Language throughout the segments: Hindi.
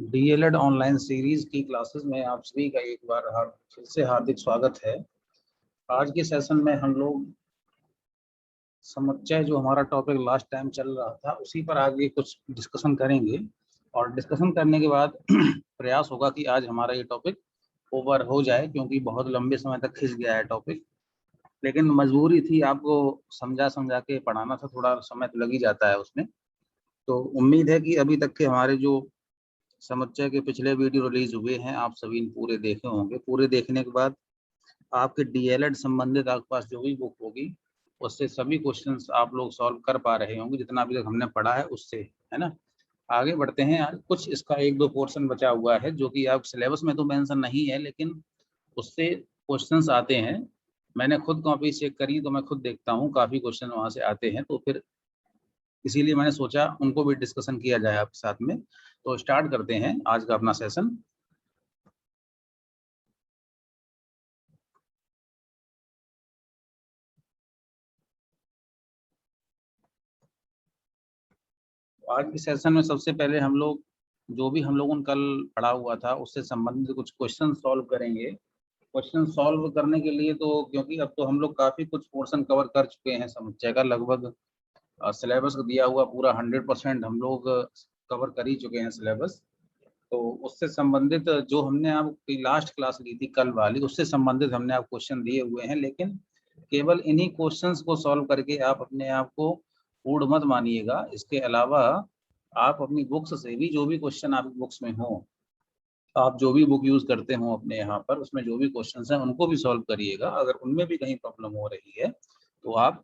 डीएलएड ऑनलाइन सीरीज की क्लासेस में आप सभी का एक बार फिर से हार्दिक स्वागत है। आज के सेशन में हम लोग समुच्चय, जो हमारा टॉपिक लास्ट टाइम चल रहा था, उसी पर आगे कुछ डिस्कशन करेंगे। और डिस्कशन करने के बाद प्रयास होगा कि आज हमारा ये टॉपिक ओवर हो जाए, क्योंकि बहुत लंबे समय तक खिंच गया है टॉपिक। लेकिन मजबूरी थी, आपको समझा समझा के पढ़ाना था, थोड़ा समय तो लग ही जाता है उसमें। तो उम्मीद है कि अभी तक के हमारे जो समुच्चय के पिछले वीडियो रिलीज हुए हैं, आप सभी पूरे देखे होंगे। पूरे देखने के बाद आपके डीएलएड संबंधित आपके पास जो भी बुक होगी, उससे सभी क्वेश्चंस आप लोग सॉल्व कर पा रहे होंगे, जितना अभी तक हमने पढ़ा है उससे, है ना। आगे बढ़ते हैं। आज कुछ इसका एक दो पोर्शन बचा हुआ है, जो कि आप सिलेबस में तो मेंशन नहीं है, लेकिन उससे क्वेश्चंस आते हैं। मैंने खुद कॉपी चेक करी तो मैं खुद देखता हूँ, काफ़ी क्वेश्चन वहाँ से आते हैं, तो फिर इसीलिए मैंने सोचा उनको भी डिस्कशन किया जाए आपके साथ में। तो स्टार्ट करते हैं आज का अपना सेशन। आज के सेशन में सबसे पहले हम लोग जो भी हम लोगों ने कल पढ़ा हुआ था उससे संबंधित कुछ क्वेश्चन सॉल्व करेंगे। क्वेश्चन सॉल्व करने के लिए तो, क्योंकि अब तो हम लोग काफ़ी कुछ पोर्शन कवर कर चुके हैं समुच्चय का, लगभग सिलेबस दिया हुआ पूरा 100% हम लोग कवर कर ही चुके हैं सिलेबस। तो उससे संबंधित जो हमने आपकी लास्ट क्लास ली थी कल वाली, उससे संबंधित हमने आप क्वेश्चन दिए हुए हैं। लेकिन केवल इन्हीं क्वेश्चंस को सॉल्व करके आप अपने आप को पूर्ण मत मानिएगा। इसके अलावा आप अपनी बुक्स से भी जो भी क्वेश्चन आपकी बुक्स में हो, आप जो भी बुक यूज करते हो अपने यहाँ पर, उसमें जो भी क्वेश्चंस हैं उनको भी सॉल्व करिएगा। अगर उनमें भी कहीं प्रॉब्लम हो रही है तो आप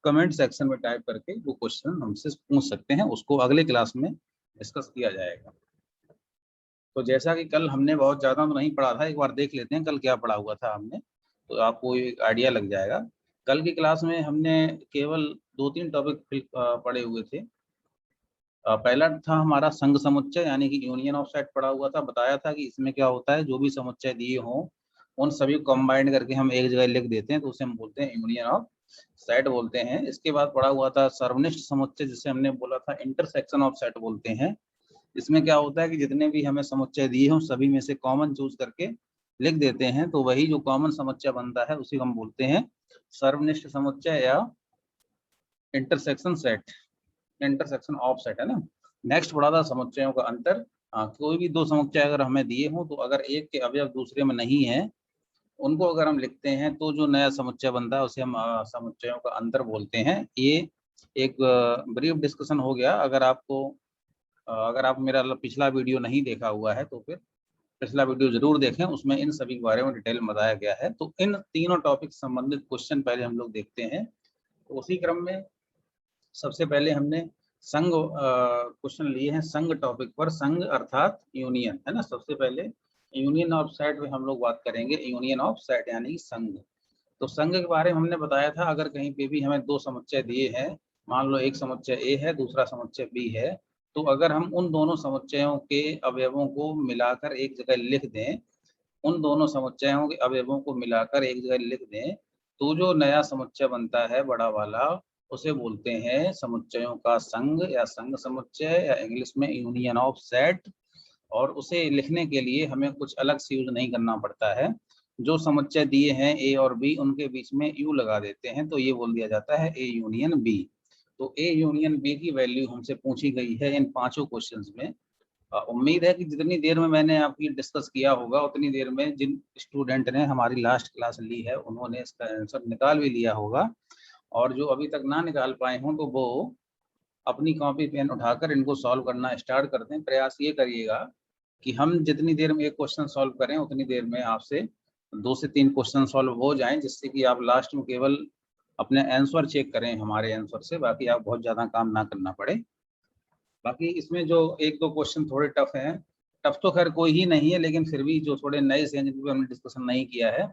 कमेंट सेक्शन में टाइप करके वो क्वेश्चन हमसे पूछ सकते हैं, उसको अगले क्लास में डिस्कस किया जाएगा। तो जैसा कि कल हमने बहुत ज़्यादा तो नहीं पढ़ा था, एक बार देख लेते हैं कल क्या पढ़ा हुआ था हमने, तो आपको एक आइडिया लग जाएगा। कल की क्लास में हमने केवल 2-3 टॉपिक पढ़े हुए थे। पहला था हमारा संघ समुच्चय, यानी कि यूनियन ऑफ सेट पढ़ा हुआ था। बताया था कि इसमें क्या होता है, जो भी समुच्चय दिए हों उन सभी को कंबाइंड करके हम एक जगह लिख देते हैं, तो उसे हम बोलते हैं यूनियन ऑफ सेट बोलते हैं। इसके बाद पढ़ा हुआ था सर्वनिष्ठ समुच्चय, जिसे हमने बोला था इंटरसेक्शन ऑफ सेट बोलते हैं। इसमें क्या होता है कि जितने भी हमें समुच्चय दिए हों सभी में से कॉमन चूज करके लिख देते हैं, तो वही जो कॉमन समुच्चय बनता है उसी हम बोलते हैं सर्वनिष्ठ समुच्चय या intersection set, intersection of set, है ना। नेक्स्ट पढ़ा था समुच्चयों का अंतर। कोई भी दो समुच्चय अगर हमें दिए हों, तो अगर एक के अवयव दूसरे में नहीं है, उनको अगर हम लिखते हैं तो जो नया समुच्चय बनता है उसे हम समुच्चयों का अंतर बोलते हैं। ये एक ब्रीफ डिस्कशन हो गया। अगर आप मेरा पिछला वीडियो नहीं देखा हुआ है तो फिर पिछला वीडियो जरूर देखें, उसमें इन सभी के बारे में डिटेल में बताया गया है। तो इन तीनों टॉपिक संबंधित क्वेश्चन पहले हम लोग देखते हैं। तो उसी क्रम में सबसे पहले हमने संघ क्वेश्चन लिए हैं। संघ टॉपिक पर, संघ अर्थात यूनियन, है ना। सबसे पहले यूनियन ऑफ सेट में हम लोग बात करेंगे। यूनियन ऑफ सेट यानी संघ। तो संघ के बारे में हमने बताया था, अगर कहीं पे भी हमें दो समुच्चय दिए हैं, मान लो एक समुच्चय ए है दूसरा समुच्चय बी है, तो अगर हम उन दोनों समुच्चयों के अवयवों को मिलाकर एक जगह लिख दें, उन दोनों समुच्चयों के अवयवों को मिलाकर एक जगह लिख दें, तो जो नया समुच्चय बनता है बड़ा वाला, उसे बोलते हैं समुच्चयों का संघ या संघ समुच्चय, या इंग्लिश में यूनियन ऑफ सेट। और उसे लिखने के लिए हमें कुछ अलग से यूज नहीं करना पड़ता है। जो समुच्चय दिए हैं ए और बी, उनके बीच में यू लगा देते हैं, तो ये बोल दिया जाता है ए यूनियन बी। तो ए यूनियन बी की वैल्यू हमसे पूछी गई है इन पांचों क्वेश्चंस में। उम्मीद है कि जितनी देर में मैंने आपकी डिस्कस किया होगा, उतनी देर में जिन स्टूडेंट ने हमारी लास्ट क्लास ली है उन्होंने इसका आंसर निकाल भी लिया होगा। और जो अभी तक ना निकाल पाए हों, तो वो अपनी कॉपी पेन उठाकर इनको सॉल्व करना स्टार्ट कर दें। प्रयास ये करिएगा कि हम जितनी देर में एक क्वेश्चन सॉल्व करें, उतनी देर में आपसे 2 से 3 क्वेश्चन सॉल्व हो जाएं, जिससे कि आप लास्ट में केवल अपने आंसर चेक करें हमारे आंसर से, बाकी आप बहुत ज़्यादा काम ना करना पड़े। बाकी इसमें जो एक दो क्वेश्चन थोड़े टफ हैं, टफ तो खैर कोई ही नहीं है, लेकिन फिर भी जो थोड़े नए से हैं जिन पे हमने डिस्कशन नहीं किया है,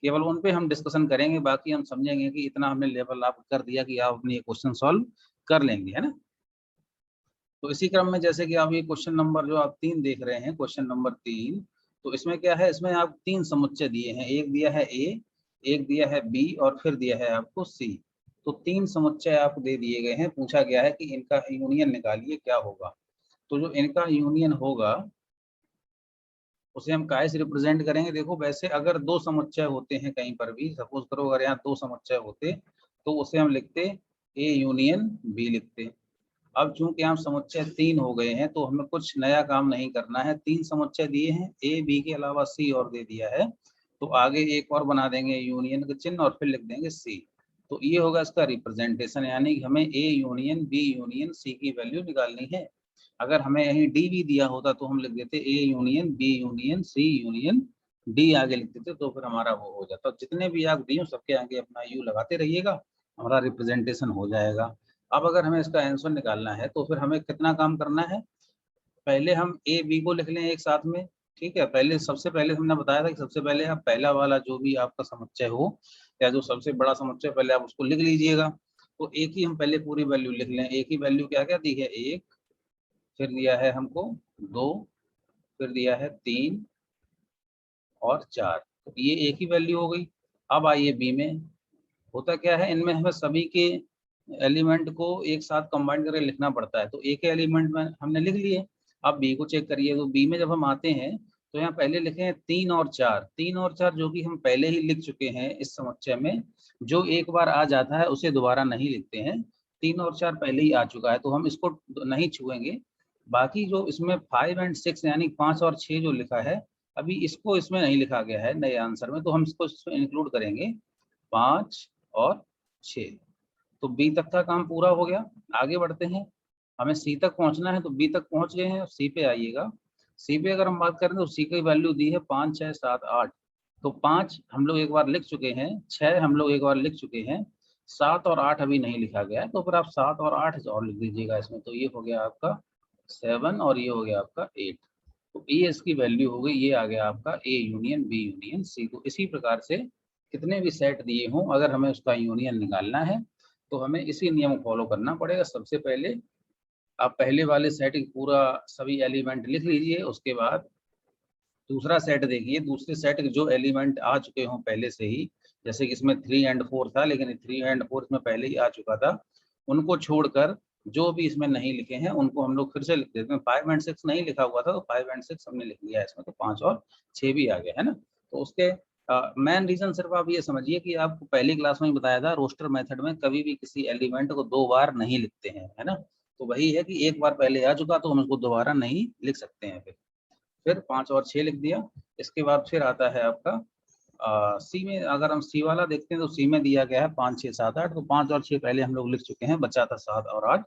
केवल उन पे हम डिस्कशन करेंगे। बाकी हम समझेंगे कि इतना हमने लेवल आप कर दिया कि आप अपनी ये क्वेश्चन सॉल्व कर लेंगे, है ना। तो इसी क्रम में जैसे कि आप ये क्वेश्चन नंबर जो आप 3 देख रहे हैं, क्वेश्चन नंबर 3, तो इसमें क्या है, इसमें आप 3 समुच्चय दिए हैं। एक दिया है ए, एक दिया है बी, और फिर दिया है आपको सी। तो 3 समुच्चय आपको दे दिए गए हैं। पूछा गया है कि इनका यूनियन निकालिए क्या होगा। तो जो इनका यूनियन होगा उसे हम काय से रिप्रेजेंट करेंगे। देखो वैसे अगर दो समुच्चय होते हैं कहीं पर भी, सपोज करो अगर यहाँ दो समुच्चय होते तो उसे हम लिखते ए यूनियन बी लिखते। अब चूंकि यहाँ समुच्चय 3 हो गए हैं तो हमें कुछ नया काम नहीं करना है। 3 समुच्चय दिए हैं, ए बी के अलावा सी और दे दिया है, तो आगे एक और बना देंगे यूनियन का चिन्ह और फिर लिख देंगे सी। तो ये होगा इसका रिप्रेजेंटेशन, यानी कि हमें A union B union C की वैल्यू निकालनी है। अगर हमें यहीं डी भी दिया होता तो हम लिख देते A union B union C union D आगे लिख देते, तो फिर हमारा वो हो जाता। जितने भी आप दिए सबके आगे अपना यू लगाते रहिएगा, हमारा रिप्रेजेंटेशन हो जाएगा। अब अगर हमें इसका आंसर निकालना है तो फिर हमें कितना काम करना है, पहले हम ए बी को लिख लें एक साथ में। ठीक है, पहले सबसे पहले हमने बताया था कि सबसे पहले आप पहला वाला जो भी आपका समुच्चय हो या जो सबसे बड़ा समुच्चय पहले आप उसको लिख लीजिएगा। तो एक ही हम पहले पूरी वैल्यू लिख लें। एक ही वैल्यू क्या क्या दी है, एक, फिर दिया है हमको 2, फिर दिया है 3 और 4, तो ये एक ही वैल्यू हो गई। अब आइए बी में, होता क्या है इनमें हमें सभी के एलिमेंट को एक साथ कंबाइन करके लिखना पड़ता है, तो एक एलिमेंट में हमने लिख लिए। अब बी को चेक करिए, तो बी में जब हम आते हैं तो यहाँ पहले लिखे हैं 3 और 4, 3 और 4 जो कि हम पहले ही लिख चुके हैं इस समुच्चय में। जो एक बार आ जाता है उसे दोबारा नहीं लिखते हैं, 3 और 4 पहले ही आ चुका है तो हम इसको नहीं छुएंगे। बाकी जो इसमें 5 और 6 यानी 5 और 6 जो लिखा है, अभी इसको इसमें नहीं लिखा गया है नए आंसर में, तो हम इसको इसमें इंक्लूड करेंगे 5 और 6। तो बी तक का काम पूरा हो गया। आगे बढ़ते हैं, हमें सी तक पहुंचना है, तो बी तक पहुंच गए हैं, सी पे आइएगा। सी पे अगर हम बात करें तो सी की वैल्यू दी है 5 6 7 8, तो 5 हम लोग एक बार लिख चुके हैं, 6 हम लोग एक बार लिख चुके हैं, 7 और 8 अभी नहीं लिखा गया है, तो फिर आप 7 और 8 और लिख दीजिएगा इसमें। तो ये हो गया आपका 7 और ये हो गया आपका 8। तो ये इसकी वैल्यू हो गई, ये आ गया आपका A union B union C. को इसी प्रकार से कितने भी सेट दिए हों अगर हमें उसका यूनियन निकालना है तो हमें इसी नियम को फॉलो करना पड़ेगा। सबसे पहले आप पहले वाले सेट की पूरा सभी एलिमेंट लिख लीजिए, उसके बाद दूसरा सेट देखिए, दूसरे सेट के जो एलिमेंट आ चुके हों पहले से ही, जैसे कि इसमें 3 और 4 था लेकिन 3 और 4 इसमें पहले ही आ चुका था, उनको छोड़कर जो भी इसमें नहीं लिखे हैं उनको हम लोग फिर से लिख देते हैं। 5 और 6 नहीं लिखा हुआ था तो 5 और 6 हमने लिख लिया इसमें, तो 5 और 6 भी आ गया है ना। तो उसके मेन रीजन सिर्फ आप ये समझिए कि आपको पहली क्लास में ही बताया था, रोस्टर मेथड में कभी भी किसी एलिमेंट को 2 बार नहीं लिखते हैं, है ना। तो वही है कि एक बार पहले आ चुका तो हम उसको दोबारा नहीं लिख सकते हैं। फिर 5 और 6 लिख दिया। इसके बाद फिर आता है आपका सी में, अगर हम सी वाला देखते हैं तो सी में दिया गया है 5 6 7 8, तो 5 और 6 पहले हम लोग लिख चुके हैं, बचा था 7 और 8,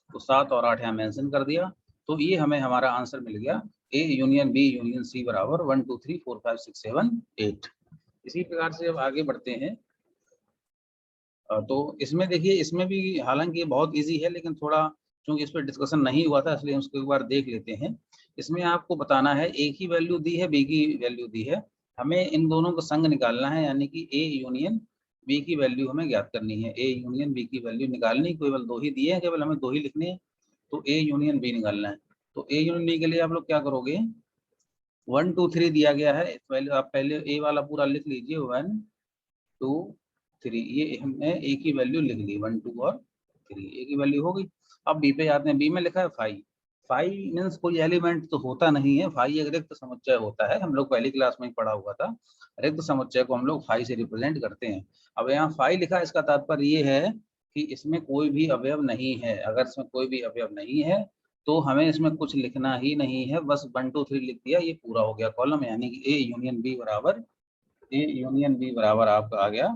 तो 7 और 8 यहाँ मेंशन कर दिया। तो ये हमें हमारा आंसर मिल गया, A union B union C बराबर 1 2 3 4 5 6 7 8। इसी प्रकार से अब आगे बढ़ते हैं, तो इसमें देखिए, इसमें भी हालांकि बहुत इजी है लेकिन थोड़ा चूंकि इस पर डिस्कशन नहीं हुआ था इसलिए उसको एक बार देख लेते हैं। इसमें आपको बताना है, एक ही वैल्यू दी है, बी की वैल्यू दी है, हमें इन दोनों का संग निकालना है, यानी कि ए यूनियन बी की वैल्यू हमें ज्ञात करनी है। ए यूनियन बी की वैल्यू निकालनी, केवल 2 ही दिए हैं, केवल हमें 2 ही लिखने हैं, तो ए यूनियन बी निकालना है। तो ए यूनियन बी के लिए आप लोग क्या करोगे, 1 2 3 दिया गया है, पहले आप पहले ए वाला पूरा लिख लीजिए, 1 2 3, ये हमने ए की वैल्यू लिख ली, 1 2 और 3 ए की वैल्यू हो गई। अब बी पे आते हैं, बी में लिखा है 5। 5 मीन्स कोई एलिमेंट तो होता नहीं है, 5 एक रिक्त समुच्चय होता है, हम लोग पहली क्लास में ही पढ़ा हुआ था। रिक्त समुच्चय को हम लोग 5 से रिप्रेजेंट करते हैं। अब यहाँ 5 लिखा है, इसका तात्पर्य ये है कि इसमें कोई भी अवयव नहीं है। अगर इसमें कोई भी अवयव नहीं है तो हमें इसमें कुछ लिखना ही नहीं है, बस 1 2 3 लिख दिया, ये पूरा हो गया कॉलम, यानी कि ए यूनियन बी बराबर, ए यूनियन बी बराबर आपका आ गया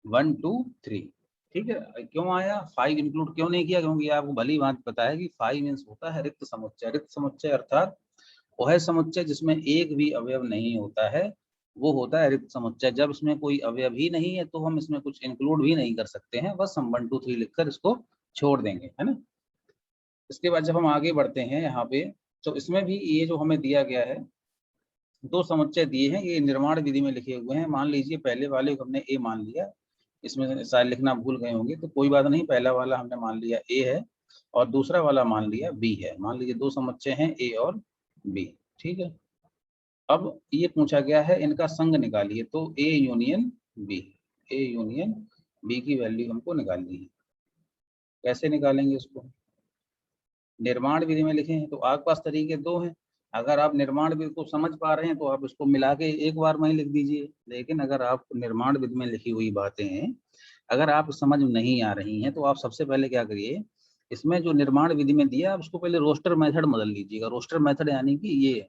1 2 3। ठीक है, क्यों आया 5 इंक्लूड क्यों नहीं किया, क्योंकि आपको भली बात पता है कि 5 मीन्स होता है रिक्त समुच्चय। रिक्त समुच्चय अर्थात वह समुच्चय जिसमें एक भी अवयव नहीं होता है, वो होता है रिक्त समुच्चय। जब इसमें कोई अवयव ही नहीं है तो हम इसमें कुछ इंक्लूड भी नहीं कर सकते हैं, बस हम 1 2 3 लिखकर इसको छोड़ देंगे, है ना। इसके बाद जब हम आगे बढ़ते हैं यहाँ पे, तो इसमें भी ये जो हमें दिया गया है, 2 समुच्चय दिए हैं, ये निर्माण विधि में लिखे हुए हैं। मान लीजिए पहले वाले को हमने ए मान लिया, इसमें शायद लिखना भूल गए होंगे, तो कोई बात नहीं, पहला वाला हमने मान लिया ए है और दूसरा वाला मान लिया बी है। मान लीजिए 2 समुच्चय हैं, ए और बी। ठीक है, अब ये पूछा गया है इनका संग निकालिए, तो A union B, A union B की वैल्यू हमको निकालनी है। कैसे निकालेंगे इसको, निर्माण विधि में लिखे हैं तो आपके पास तरीके दो हैं। अगर आप निर्माण विधि को समझ पा रहे हैं तो आप इसको मिला के एक बार में ही लिख दीजिए। लेकिन अगर आप निर्माण विधि में लिखी हुई बातें अगर आप समझ नहीं आ रही हैं तो आप सबसे पहले क्या करिए, इसमें जो निर्माण विधि में दिया आप उसको पहले रोस्टर मेथड बदल लीजिएगा। रोस्टर मेथड यानी कि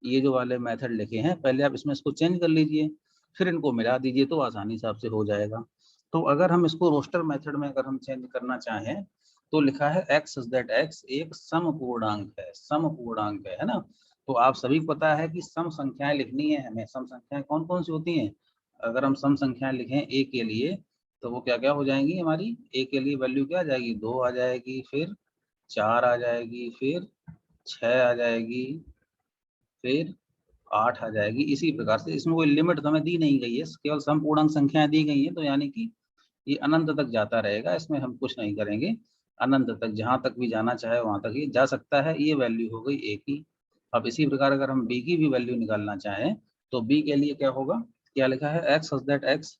ये जो वाले मेथड लिखे हैं पहले आप इसमें इसको चेंज कर लीजिए, फिर इनको मिला दीजिए तो आसानी से आपसे हो जाएगा। तो अगर हम इसको रोस्टर मेथड में अगर हम चेंज करना चाहें तो लिखा है एक्स दैट एक्स एक सम पूर्णांक है, सम पूर्णांक है ना। तो आप सभी को पता है कि सम संख्याएं लिखनी है हमें। सम संख्याएं कौन कौन सी होती हैं? अगर हम सम संख्याएं लिखें ए के लिए तो वो क्या क्या हो जाएंगी हमारी? ए के लिए वैल्यू क्या आ जाएगी? 2 आ जाएगी, फिर 4 आ जाएगी, फिर 6 आ जाएगी, फिर 8 आ जाएगी। इसी प्रकार से इसमें कोई लिमिट तो हमें दी नहीं गई है, केवल सम पूर्णांक संख्याएं दी गई हैं। तो यानी कि ये अनंत तक जाता रहेगा, इसमें हम कुछ नहीं करेंगे। अनंत तक जहां तक भी जाना चाहे वहां तक ही जा सकता है। ये वैल्यू हो गई ए की। अब इसी प्रकार अगर हम बी की भी वैल्यू निकालना चाहें तो बी के लिए क्या होगा? क्या लिखा है? एक्स दैट एक्स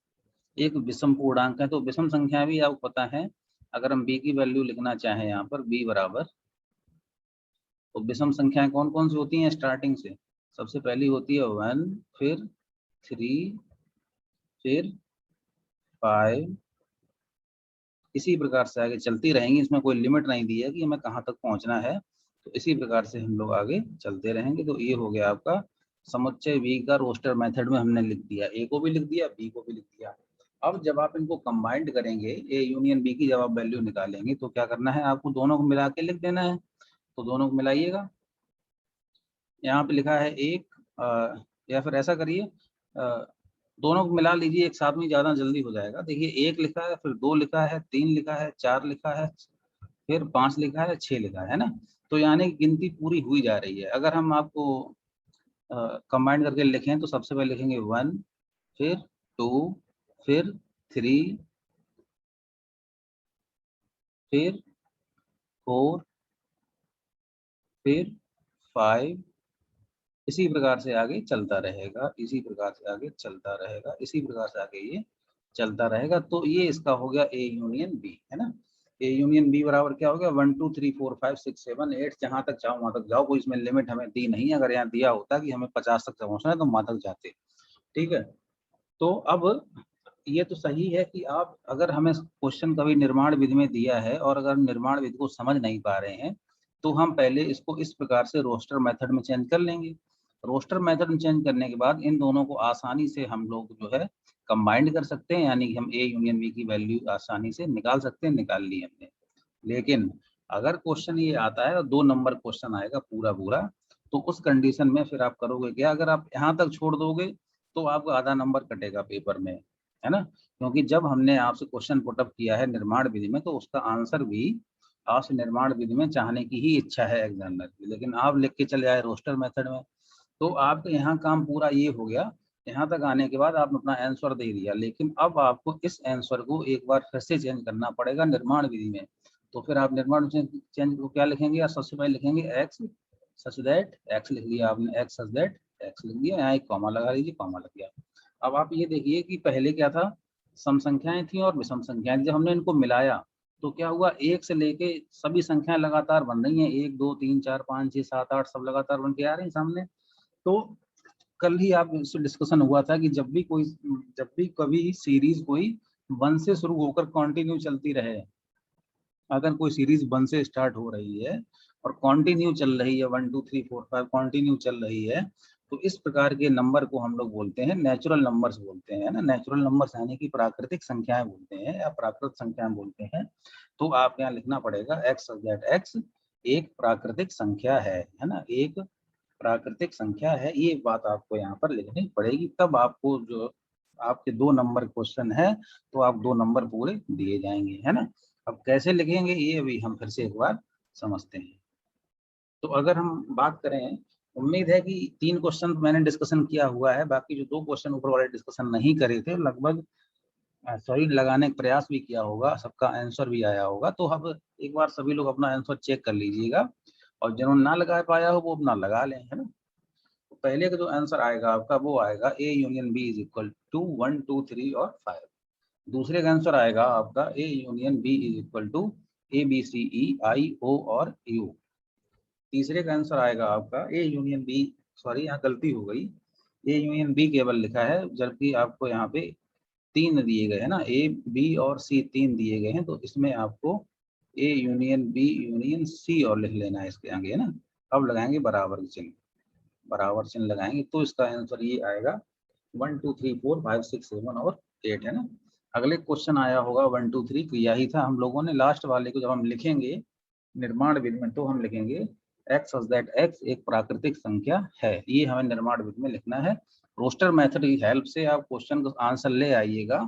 एक विषम पूर्णांक है। तो विषम संख्या भी आपको पता है। अगर हम बी की वैल्यू लिखना चाहें यहाँ पर बी बराबर, तो विषम संख्याएं कौन कौन सी होती हैं स्टार्टिंग से? सबसे पहली होती है 1, फिर 3, फिर 5, इसी प्रकार से आगे चलती रहेंगी। इसमें कोई लिमिट नहीं दी है कि हमें कहाँ तक पहुंचना है। तो इसी प्रकार से हम लोग आगे चलते रहेंगे। तो ये हो गया आपका समुच्चय वी का रोस्टर मेथड में हमने लिख दिया, ए को भी लिख दिया, बी को भी लिख दिया। अब जब आप इनको कंबाइंड करेंगे, ए यूनियन बी की जब आप वैल्यू निकालेंगे तो क्या करना है आपको? दोनों को मिला के लिख देना है। तो दोनों को मिलाइएगा। यहाँ पे लिखा है एक, या फिर ऐसा करिए, दोनों को मिला लीजिए एक साथ में, ज्यादा जल्दी हो जाएगा। देखिए 1 लिखा है, फिर 2 लिखा है, 3 लिखा है, 4 लिखा है, फिर 5 लिखा है, 6 लिखा है ना। तो यानी गिनती पूरी हुई जा रही है। अगर हम आपको कंबाइन करके लिखें तो सबसे पहले लिखेंगे 1, फिर 2, फिर 3, फिर 4, फिर 5, इसी प्रकार से आगे चलता रहेगा, इसी प्रकार से आगे चलता रहेगा, इसी प्रकार से आगे ये चलता रहेगा। तो ये इसका हो गया ए यूनियन बी, है ना। ए यूनियन बी बराबर क्या हो गया? 1 2 3 4 5 6 7 8, जहां तक चाहो वहां तक जाओ। कोई इसमें लिमिट हमें दी नहीं है। अगर यहाँ दिया होता कि हमें 50 तक पहुंचना है तो वहां तक जाते। ठीक है। तो अब ये तो सही है कि आप, अगर हमें क्वेश्चन कभी निर्माण विधि में दिया है और अगर निर्माण विधि को समझ नहीं पा रहे हैं तो हम पहले इसको इस प्रकार से रोस्टर मेथड में चेंज कर लेंगे। रोस्टर मेथड में चेंज करने के बाद इन दोनों को आसानी से हम लोग जो है कंबाइंड कर सकते हैं, यानी कि हम ए यूनियन बी की वैल्यू आसानी से निकाल सकते हैं। निकाल ली हमने। लेकिन अगर क्वेश्चन ये आता है और 2 नंबर क्वेश्चन आएगा पूरा पूरा, तो उस कंडीशन में फिर आप करोगे क्या? अगर आप यहाँ तक छोड़ दोगे तो आपका आधा नंबर कटेगा पेपर में, है ना। क्योंकि जब हमने आपसे क्वेश्चन पुटअप किया है निर्माण विधि में तो उसका आंसर भी आपसे निर्माण विधि में चाहने की ही इच्छा है एग्जामिनर की, लेकिन आप लिख के चले आए रोस्टर मेथड में। तो आपका यहाँ काम पूरा ये हो गया। यहाँ तक आने के बाद आपने अपना आंसर दे दिया, लेकिन अब आपको इस आंसर को एक बार फिर से चेंज करना पड़ेगा निर्माण विधि में। तो फिर आप निर्माण चेंज को क्या लिखेंगे? या सबसे पहले लिखेंगे एक्स सच दैट, एक्स लिख लिया आपने, एक्स सच दैट एक्स लिख दिया, यहाँ एक कॉमा लगा लीजिए, कॉमा लग गया। अब आप ये देखिए कि पहले क्या था? सम संख्याएं थी और विषम संख्याएं। जब हमने इनको मिलाया तो क्या हुआ? एक से लेके सभी संख्याएं लगातार बन रही हैं, 1 2 3 4 5 6 7 8 सब लगातार बन के आ रही हैं सामने। तो कल ही आप इससे डिस्कशन हुआ था कि जब भी कभी सीरीज कोई 1 से शुरू होकर कंटिन्यू चलती रहे, अगर कोई सीरीज 1 से स्टार्ट हो रही है और कंटिन्यू चल रही है, 1 2 3 4 5 कंटिन्यू चल रही है, तो इस प्रकार के नंबर को हम लोग बोलते हैं नेचुरल नंबर्स बोलते हैं ना। नेचुरल नंबर्स यानी कि प्राकृतिक संख्याएं बोलते हैं या प्राकृत संख्याएं बोलते हैं। तो आप यहाँ लिखना पड़ेगा एक्स दैट एक्स एक प्राकृतिक संख्या है ना, एक प्राकृतिक संख्या है। ये बात आपको यहाँ पर लिखनी पड़ेगी, तब आपको जो आपके 2 नंबर क्वेश्चन है तो आप 2 नंबर पूरे दिए जाएंगे, है ना। अब कैसे लिखेंगे ये अभी हम फिर से एक बार समझते हैं। तो अगर हम बात करें, उम्मीद है कि 3 क्वेश्चन मैंने डिस्कशन किया हुआ है, बाकी जो 2 क्वेश्चन ऊपर वाले डिस्कशन नहीं करे थे लगभग सही लगाने का प्रयास भी किया होगा, सबका आंसर भी आया होगा। तो अब एक बार सभी लोग अपना आंसर चेक कर लीजिएगा और जिन्होंने ना लगा पाया हो वो अपना लगा लें, है ना। तो पहले का जो आंसर आएगा आपका वो आएगा A union B is equal to 1 2 3 और 5। दूसरे का आंसर आएगा आपका A union B is equal to A B C E I O और यू। तीसरे का आंसर आएगा आपका ए यूनियन बी, सॉरी यहाँ गलती हो गई, ए यूनियन बी केवल लिखा है, जबकि आपको यहाँ पे 3 दिए गए हैं ना, ए बी और सी 3 दिए गए हैं, तो इसमें आपको A union B union C और लिख लेना है इसके आगे, है ना। अब लगाएंगे बराबर चिन्ह, बराबर चिन्ह लगाएंगे तो इसका आंसर ये आएगा 1 2 3 4 5 6 7 और 8, है ना। अगले क्वेश्चन आया होगा 1 2 3, यही था हम लोगों ने लास्ट वाले को जब हम लिखेंगे निर्माण विधि में तो हम लिखेंगे x सच दैट x एक प्राकृतिक संख्या है, ये हमें निर्माण विधि में लिखना है। रोस्टर मेथड की हेल्प से आप क्वेश्चन का आंसर ले आइएगा,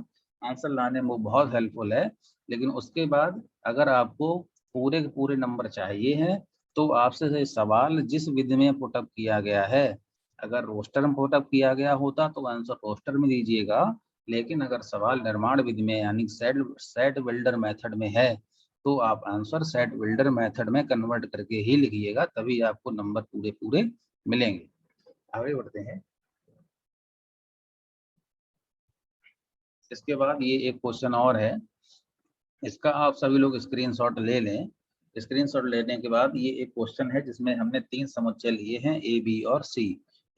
आंसर लाने में वो बहुत हेल्पफुल है। लेकिन उसके बाद अगर आपको पूरे के पूरे नंबर चाहिए हैं तो आपसे सवाल जिस विधि में पुटअप किया गया है, अगर रोस्टर में पुटअप किया गया होता तो आंसर रोस्टर में दीजिएगा, लेकिन अगर सवाल निर्माण विधि में यानी सेट बिल्डर मेथड में है तो आप आंसर सेट बिल्डर मेथड में कन्वर्ट करके ही लिखिएगा, तभी आपको नंबर पूरे पूरे मिलेंगे। आगे बढ़ते हैं। इसके बाद ये एक क्वेश्चन और है, इसका आप सभी लोग स्क्रीनशॉट ले लें। स्क्रीनशॉट लेने के बाद ये एक क्वेश्चन है जिसमें हमने 3 समुच्चय लिए हैं ए बी और सी।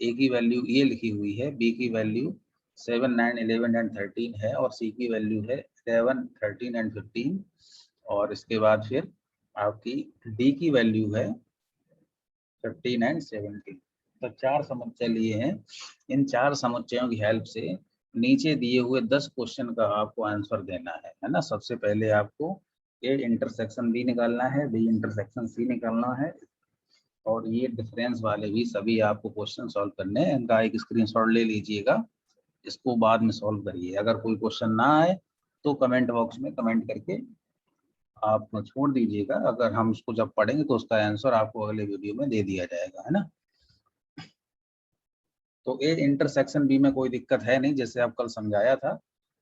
ए की वैल्यू ये लिखी हुई है, बी की वैल्यू 7 9 11 एंड 13 है और सी की वैल्यू है 11 13 एंड 15, और इसके बाद फिर आपकी डी की वैल्यू है 15 एंड 17। तो 4 समुच्चय लिए हैं। इन 4 समुच्चयों की हेल्प से नीचे दिए हुए 10 क्वेश्चन का आपको आंसर देना है ना। सबसे पहले आपको ए इंटरसेक्शन बी निकालना है, बी इंटरसेक्शन सी निकालना है, और ये डिफरेंस वाले भी सभी आपको क्वेश्चन सॉल्व करने हैं। इनका एक स्क्रीनशॉट ले लीजिएगा, इसको बाद में सॉल्व करिए। अगर कोई क्वेश्चन ना आए तो कमेंट बॉक्स में कमेंट करके आप छोड़ दीजिएगा, अगर हम उसको जब पढ़ेंगे तो उसका आंसर आपको अगले वीडियो में दे दिया जाएगा, है ना। तो ए इंटरसेक्शन बी में कोई दिक्कत है नहीं, जैसे आप कल समझाया था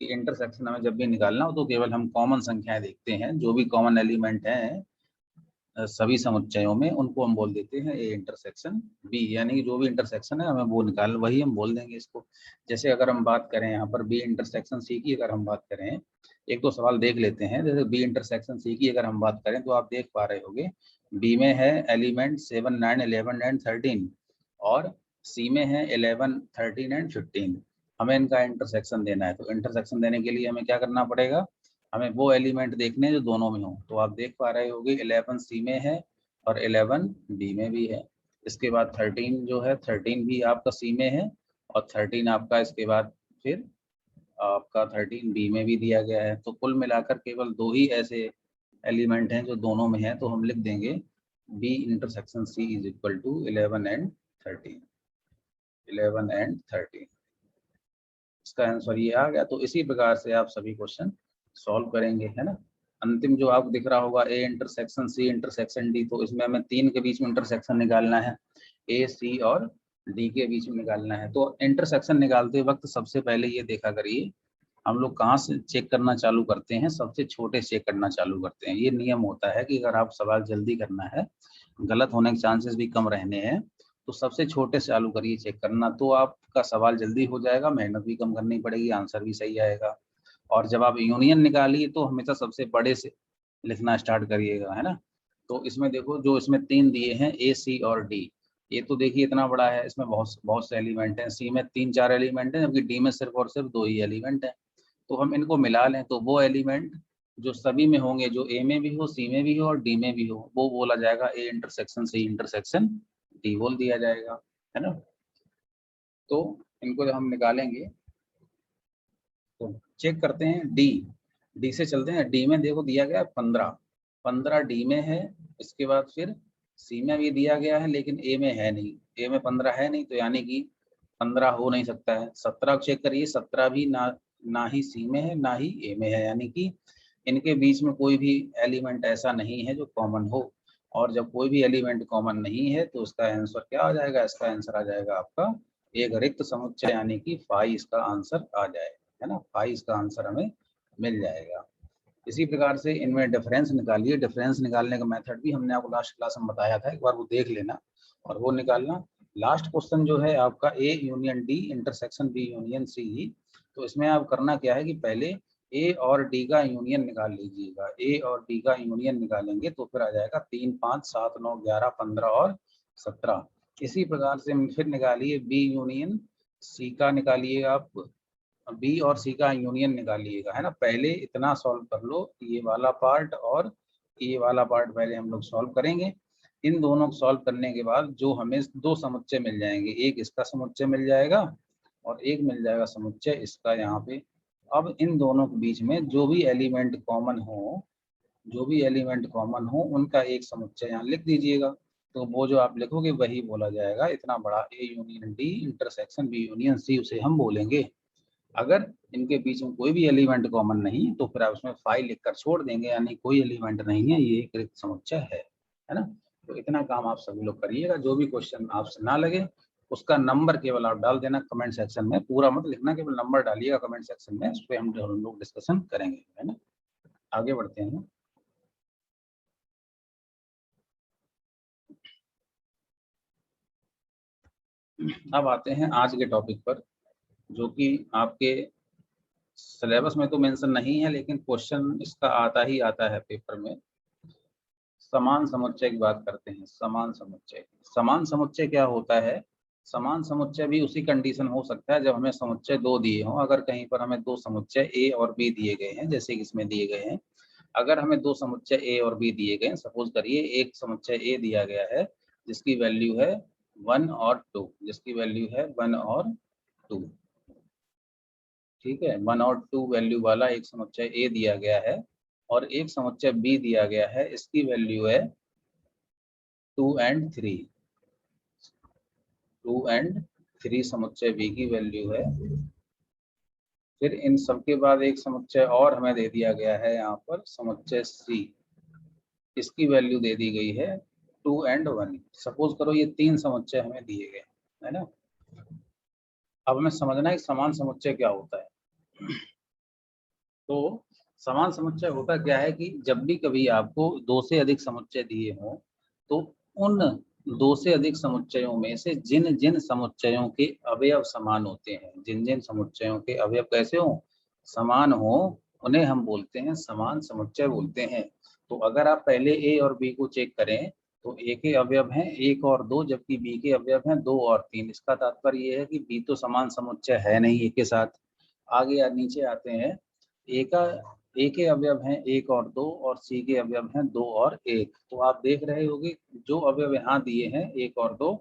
कि इंटरसेक्शन हमें जब भी निकालना हो तो केवल हम कॉमन संख्याएं देखते हैं, जो भी कॉमन एलिमेंट हैं सभी समुच्चयों में उनको हम बोल देते हैं ए इंटरसेक्शन बी, यानी कि जो भी इंटरसेक्शन है हमें वो निकाल वही हम बोल देंगे इसको। जैसे अगर हम बात करें यहाँ पर बी इंटरसेक्शन सी की, अगर हम बात करें, एक दो सवाल देख लेते हैं। जैसे बी इंटरसेक्शन सी की अगर हम बात करें तो आप देख पा रहे होंगे बी में है एलिमेंट 7 9 11 एंड 13 और सी में है 11 13 एंड 15। हमें इनका इंटरसेक्शन देना है, तो इंटरसेक्शन देने के लिए हमें क्या करना पड़ेगा, हमें वो एलिमेंट देखने हैं जो दोनों में हो। तो आप देख पा रहे होंगे 11 सी में है और 11 डी में भी है। इसके बाद 13 जो है 13 भी आपका सी में है और 13 आपका इसके बाद फिर आपका 13 बी में भी दिया गया है। तो कुल मिलाकर केवल 2 ही ऐसे एलिमेंट हैं जो दोनों में है, तो हम लिख देंगे B intersection C is equal to 11 and 13, 11 and 13। इसका आंसर ये आ गया। तो इसी प्रकार से आप सभी क्वेश्चन सॉल्व करेंगे, है ना। अंतिम जो आपको दिख रहा होगा A intersection C intersection D, तो इसमें हमें 3 के बीच में इंटरसेक्शन निकालना है, ए सी और डी के बीच में निकालना है। तो इंटरसेक्शन निकालते वक्त सबसे पहले ये देखा करिए हम लोग कहाँ से चेक करना चालू करते हैं, सबसे छोटे चेक करना चालू करते हैं। ये नियम होता है कि अगर आप सवाल जल्दी करना है, गलत होने के चांसेस भी कम रहने हैं, तो सबसे छोटे से चालू करिए चेक करना, तो आपका सवाल जल्दी हो जाएगा, मेहनत भी कम करनी पड़ेगी, आंसर भी सही आएगा। और जब आप यूनियन निकालिए तो हमेशा सबसे बड़े से लिखना स्टार्ट करिएगा, है ना। तो इसमें देखो जो इसमें 3 दिए हैं ए सी और डी, ये तो देखिए इतना बड़ा है, इसमें बहुत बहुत से एलिमेंट हैं। सी में 3 4 एलिमेंट हैं, जबकि डी में सिर्फ और सिर्फ 2 ही एलिमेंट हैं। तो हम इनको मिला लें तो वो एलिमेंट जो सभी में होंगे, जो ए में भी हो, सी में भी हो और डी में भी हो, वो बोला जाएगा A intersection C intersection D बोल दिया जाएगा, है ना। तो इनको जब हम निकालेंगे तो चेक करते हैं डी, डी से चलते हैं। डी में देखो दिया गया 15, 15 डी में है। इसके बाद फिर सी में भी दिया गया है लेकिन ए में है नहीं, ए में 15 है नहीं, तो यानी कि 15 हो नहीं सकता है। 17 चेक करिए, 17 भी ना ही सी में है ना ही ए में है, यानी कि इनके बीच में कोई भी एलिमेंट ऐसा नहीं है जो कॉमन हो। और जब कोई भी एलिमेंट कॉमन नहीं है तो इसका आंसर क्या आ जाएगा, इसका आंसर आ जाएगा आपका एक रिक्त समुच्चय, यानी कि 5 इसका आंसर आ जाएगा, है ना। 5 इसका आंसर हमें मिल जाएगा। इसी प्रकार से इनमें डिफरेंस निकालिए। डिफरेंस निकालने का मेथड भी हमने आपको लास्ट क्लास में बताया था, एक बार वो देख लेना और वो निकालना। लास्ट क्वेश्चन जो है आपका A union D intersection B union C, तो इसमें आप करना क्या है कि पहले ए और डी का यूनियन निकाल लीजिएगा। ए और डी का यूनियन निकालेंगे तो फिर आ जाएगा 3, 5, 7, 9, 11, 15 और 17। इसी प्रकार से फिर निकालिए बी यूनियन सी का, निकालिए आप बी और सी का यूनियन निकालिएगा, है ना। पहले इतना सॉल्व कर लो, ये वाला पार्ट और ये वाला पार्ट पहले हम लोग सॉल्व करेंगे। इन दोनों को सॉल्व करने के बाद जो हमें दो समुच्चय मिल जाएंगे, एक इसका समुच्चय मिल जाएगा और एक मिल जाएगा समुच्चय इसका यहाँ पे। अब इन दोनों के बीच में जो भी एलिमेंट कॉमन हो, जो भी एलिमेंट कॉमन हो उनका एक समुच्चय यहाँ लिख दीजिएगा। तो वो जो आप लिखोगे वही बोला जाएगा। इतना बड़ा A union D intersection B union C, उसे हम बोलेंगे। अगर इनके बीच में कोई भी एलिमेंट कॉमन नहीं तो फिर आप उसमें फाइल लिखकर छोड़ देंगे, यानी कोई एलिमेंट नहीं है, ये एक रिक्त समुच्चय है ना। तो इतना काम आप सभी लोग करिएगा। जो भी क्वेश्चन आपसे ना लगे उसका नंबर केवल आप डाल देना कमेंट सेक्शन में, पूरा मत लिखना, केवल नंबर डालिएगा कमेंट सेक्शन में, उस पर हम लोग डिस्कशन करेंगे, है ना। आगे बढ़ते हैं। अब आते हैं आज के टॉपिक पर, जो कि आपके सिलेबस में तो मेंशन नहीं है लेकिन क्वेश्चन इसका आता ही आता है पेपर में। समान समुच्चय की बात करते हैं। समान समुच्चय, समान समुच्चय क्या होता है? समान समुच्चय भी उसी कंडीशन हो सकता है जब हमें समुच्चय दो दिए हों। अगर कहीं पर हमें दो समुच्चय ए और बी दिए गए हैं, जैसे कि इसमें दिए गए हैं, अगर हमें दो समुच्चय ए और बी दिए गए हैं, सपोज करिए एक समुच्चय ए दिया गया है जिसकी वैल्यू है 1 और 2, जिसकी वैल्यू है 1 और 2, ठीक है। 1 और 2 वैल्यू वाला एक समुच्चय ए दिया गया है और एक समुच्चय बी दिया गया है, इसकी वैल्यू है 2 और 3। 2 और 3 समुच्चय बी की वैल्यू है। फिर इन सब के बाद एक समुच्चय और हमें दे दिया गया है यहाँ पर, समुच्चय सी, इसकी वैल्यू दे दी गई है 2 और 1। सपोज करो ये तीन समुच्चय हमें दिए गए, है ना। अब हमें समझना है कि समान समुच्चय क्या होता है। तो समान समुच्चय होता क्या है कि जब भी कभी आपको दो से अधिक समुच्चय दिए हों तो उन दो से अधिक समुच्चयों में से जिन जिन समुच्चयों के अवयव समान होते हैं, जिन जिन समुच्चयों के अवयव कैसे हों? समान हो, उन्हें हम बोलते हैं समान समुच्चय बोलते हैं। तो अगर आप पहले ए और बी को चेक करें तो ए के अवयव हैं 1 और 2, जबकि बी के अवयव हैं 2 और 3। इसका तात्पर्य ये है कि बी तो समान समुच्चय है नहीं ए के साथ। आगे नीचे आते हैं, ए के अवयव हैं 1 और 2 और सी के अवयव हैं 2 और 1। तो आप देख रहे होंगे जो अवयव यहाँ दिए हैं 1 और 2,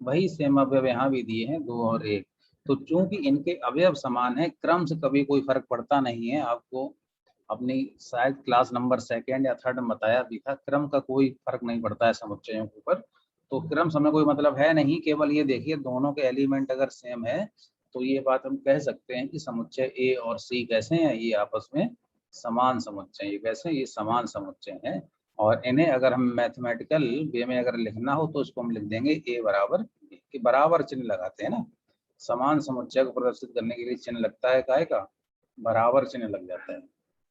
वही सेम अवयव यहाँ भी दिए हैं 2 और 1। तो चूंकि इनके अवयव समान है, क्रम से कभी कोई फर्क पड़ता नहीं है। आपको अपनी शायद क्लास नंबर 2nd या 3rd में बताया भी था, क्रम का कोई फर्क नहीं पड़ता है समुच्चयों के ऊपर। तो क्रम से हमें कोई मतलब है नहीं, केवल ये देखिए दोनों के एलिमेंट अगर सेम है तो ये बात हम कह सकते हैं कि समुच्चय ए और सी कैसे हैं, ये आपस में समान समुच्चय। ये कैसे? ये समान समुच्चय हैं। और इन्हें अगर हम मैथमेटिकल वे में अगर लिखना हो तो इसको हम लिख देंगे ए बराबर बी, के बराबर चिन्ह लगाते हैं ना। समान समुच्चय को प्रदर्शित करने के लिए चिन्ह लगता है, काय का? बराबर चिन्ह लग जाता है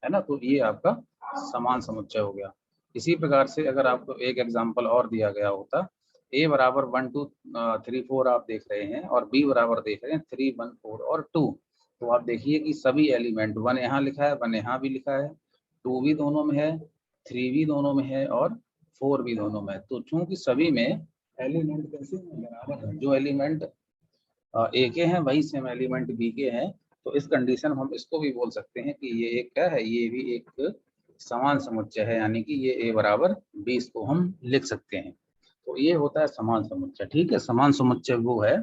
ना। तो ये आपका समान समुच्चय हो गया। इसी प्रकार से अगर आपको एक एग्जाम्पल और दिया गया होता, ए बराबर 1 2 3 4 आप देख रहे हैं और बी बराबर देख रहे हैं 3 1 4 और 2। तो आप देखिए कि सभी एलिमेंट 1 यहाँ लिखा है, 1 यहाँ भी लिखा है, 2 भी दोनों में है, 3 भी दोनों में है और 4 भी दोनों में है। तो चूंकि सभी में एलिमेंट कैसे बराबर है, जो एलिमेंट ए के हैं वही सेम एलिमेंट बी के हैं, तो इस कंडीशन में हम इसको भी बोल सकते हैं कि ये एक क्या है, ये भी एक समान समुच्चय है, यानी कि ये ए बराबर बी, इसको हम लिख सकते हैं। तो ये होता है समान समुच्चय, ठीक है। समान समुच्चय वो है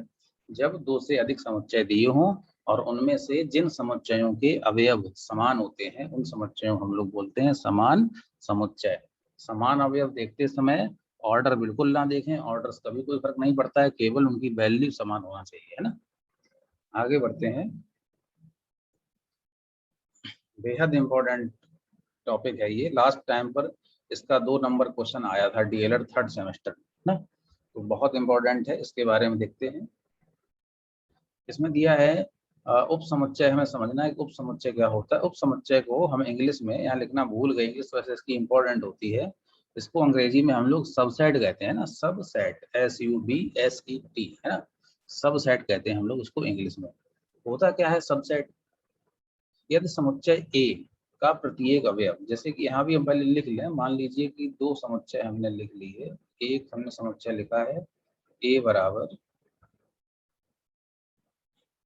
जब दो से अधिक समुच्चय दिए हों और उनमें से जिन समुच्चयों के अवयव समान होते हैं उन समुच्चयों हम लोग बोलते हैं समान समुच्चय। समान अवयव देखते समय ऑर्डर बिल्कुल ना देखें, ऑर्डर से कभी कोई फर्क नहीं पड़ता है, केवल उनकी वैल्यू समान होना चाहिए, है ना। आगे बढ़ते हैं। बेहद इंपॉर्टेंट टॉपिक है ये। लास्ट टाइम पर इसका 2 नंबर क्वेश्चन आया था डीएलएड 3rd सेमेस्टर ना, तो बहुत इंपॉर्टेंट है, इसके बारे में देखते हैं। इसमें दिया है उप समुच्चय। हमें समझना है कि उप समुच्चय क्या होता है। उप समुच्चय को हम इंग्लिश में यहाँ लिखना भूल गए, इस वजह से इसकी इंपॉर्टेंट होती है। इसको अंग्रेजी में हम लोग सबसेट कहते हैं ना, सबसेट, SUBSET, है ना। सबसेट कहते हैं हम लोग उसको इंग्लिश में। होता क्या है सबसेट? यदि समुच्चय ए का प्रत्येक अवयव, जैसे कि यहाँ भी हम पहले लिख लें, मान लीजिए कि दो समुच्चय हमने लिख लिए, एक हमने समुच्चय लिखा है ए बराबर,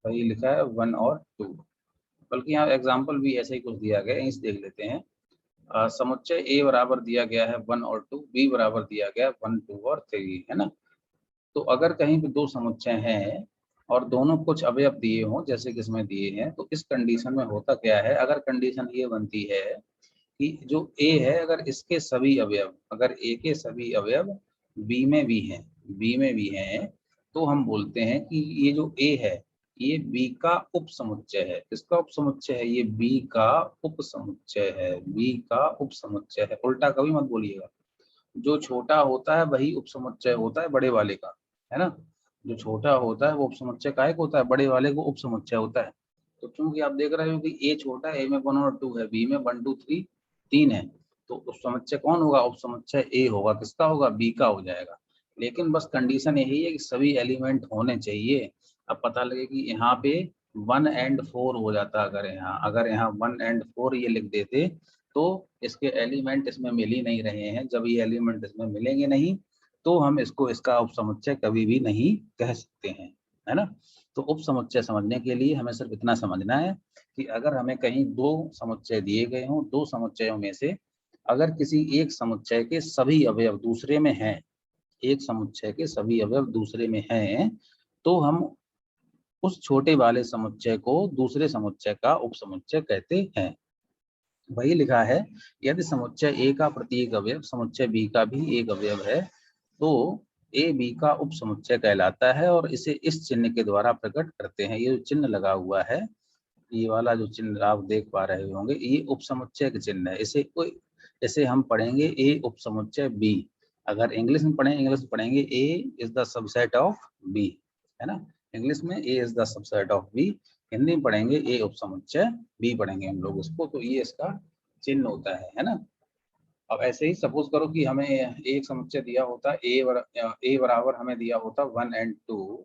वही लिखा है 1 और 2, बल्कि यहाँ एग्जाम्पल भी ऐसे ही कुछ दिया गया है, इस देख लेते हैं। समुच्चय ए बराबर दिया गया है 1 और 2, बी बराबर दिया गया है 1, 2 और 3, है ना। तो अगर कहीं पे दो समुच्चय हैं और दोनों कुछ अवयव दिए हों, जैसे कि इसमें दिए हैं, तो इस कंडीशन में होता क्या है, अगर कंडीशन ये बनती है कि जो ए है, अगर इसके सभी अवयव, अगर ए के सभी अवयव बी में भी हैं, बी में भी हैं, तो हम बोलते हैं कि ये जो ए है ये बी का उपसमुच्चय है। किसका उपसमुच्चय है? ये बी का उपसमुच्चय है, बी का उपसमुच्चय है। उल्टा कभी मत बोलिएगा, जो छोटा होता है वही उपसमुच्चय होता है बड़े वाले का, है ना। जो छोटा होता है वो उपसमुच्चय काहे को होता है? बड़े वाले को उपसमुच्चय होता है। तो क्योंकि आप देख रहे हो कि ए छोटा है, ए में 1 और 2 है, बी में 1 2 3 3 है, तो उपसमुच्चय कौन होगा? उपसमुच्चय ए होगा। किसका होगा? बी का हो जाएगा। लेकिन बस कंडीशन यही है कि सभी एलिमेंट होने चाहिए। अब पता लगे कि यहाँ पे 1 and 4 हो जाता, अगर यहाँ 1 and 4 ये लिख देते तो इसके एलिमेंट इसमें मिल ही नहीं रहे हैं। जब ये एलिमेंट इसमें मिलेंगे नहीं तो हम इसको इसका उपसमुच्चय कभी भी नहीं कह सकते हैं, है ना। तो उपसमुच्चय समझने के लिए हमें सिर्फ इतना समझना है कि अगर हमें कहीं दो समुच्चय दिए गए हों, दो समुच्चयों में से अगर किसी एक समुच्चय के सभी अवयव दूसरे में हैं, एक समुच्चय के सभी अवयव दूसरे में हैं, तो हम उस छोटे वाले समुच्चय को दूसरे समुच्चय का उपसमुच्चय कहते हैं। वही लिखा है, यदि समुच्चय ए का प्रत्येक अवयव समुच्चय बी का भी एक अवयव है तो ए बी का उपसमुच्चय कहलाता है, और इसे इस चिन्ह के द्वारा प्रकट करते हैं। ये जो चिन्ह लगा हुआ है, ये वाला जो चिन्ह आप देख पा रहे होंगे, ये उपसमुच्चय का चिन्ह है। इसे हम पढ़ेंगे ए उपसमुच्चय बी। अगर इंग्लिश में पढ़ेंगे A is the subset of B, है ना। इंग्लिश में A is the subset of B, Hindi में पढ़ेंगे ए उपसमुच्चय बी पढ़ेंगे हम लोग उसको। तो ये इसका चिन्ह होता है ना। अब ऐसे ही सपोज करो कि हमें एक समुच्चय दिया होता ए बराबर हमें दिया होता 1 and 2,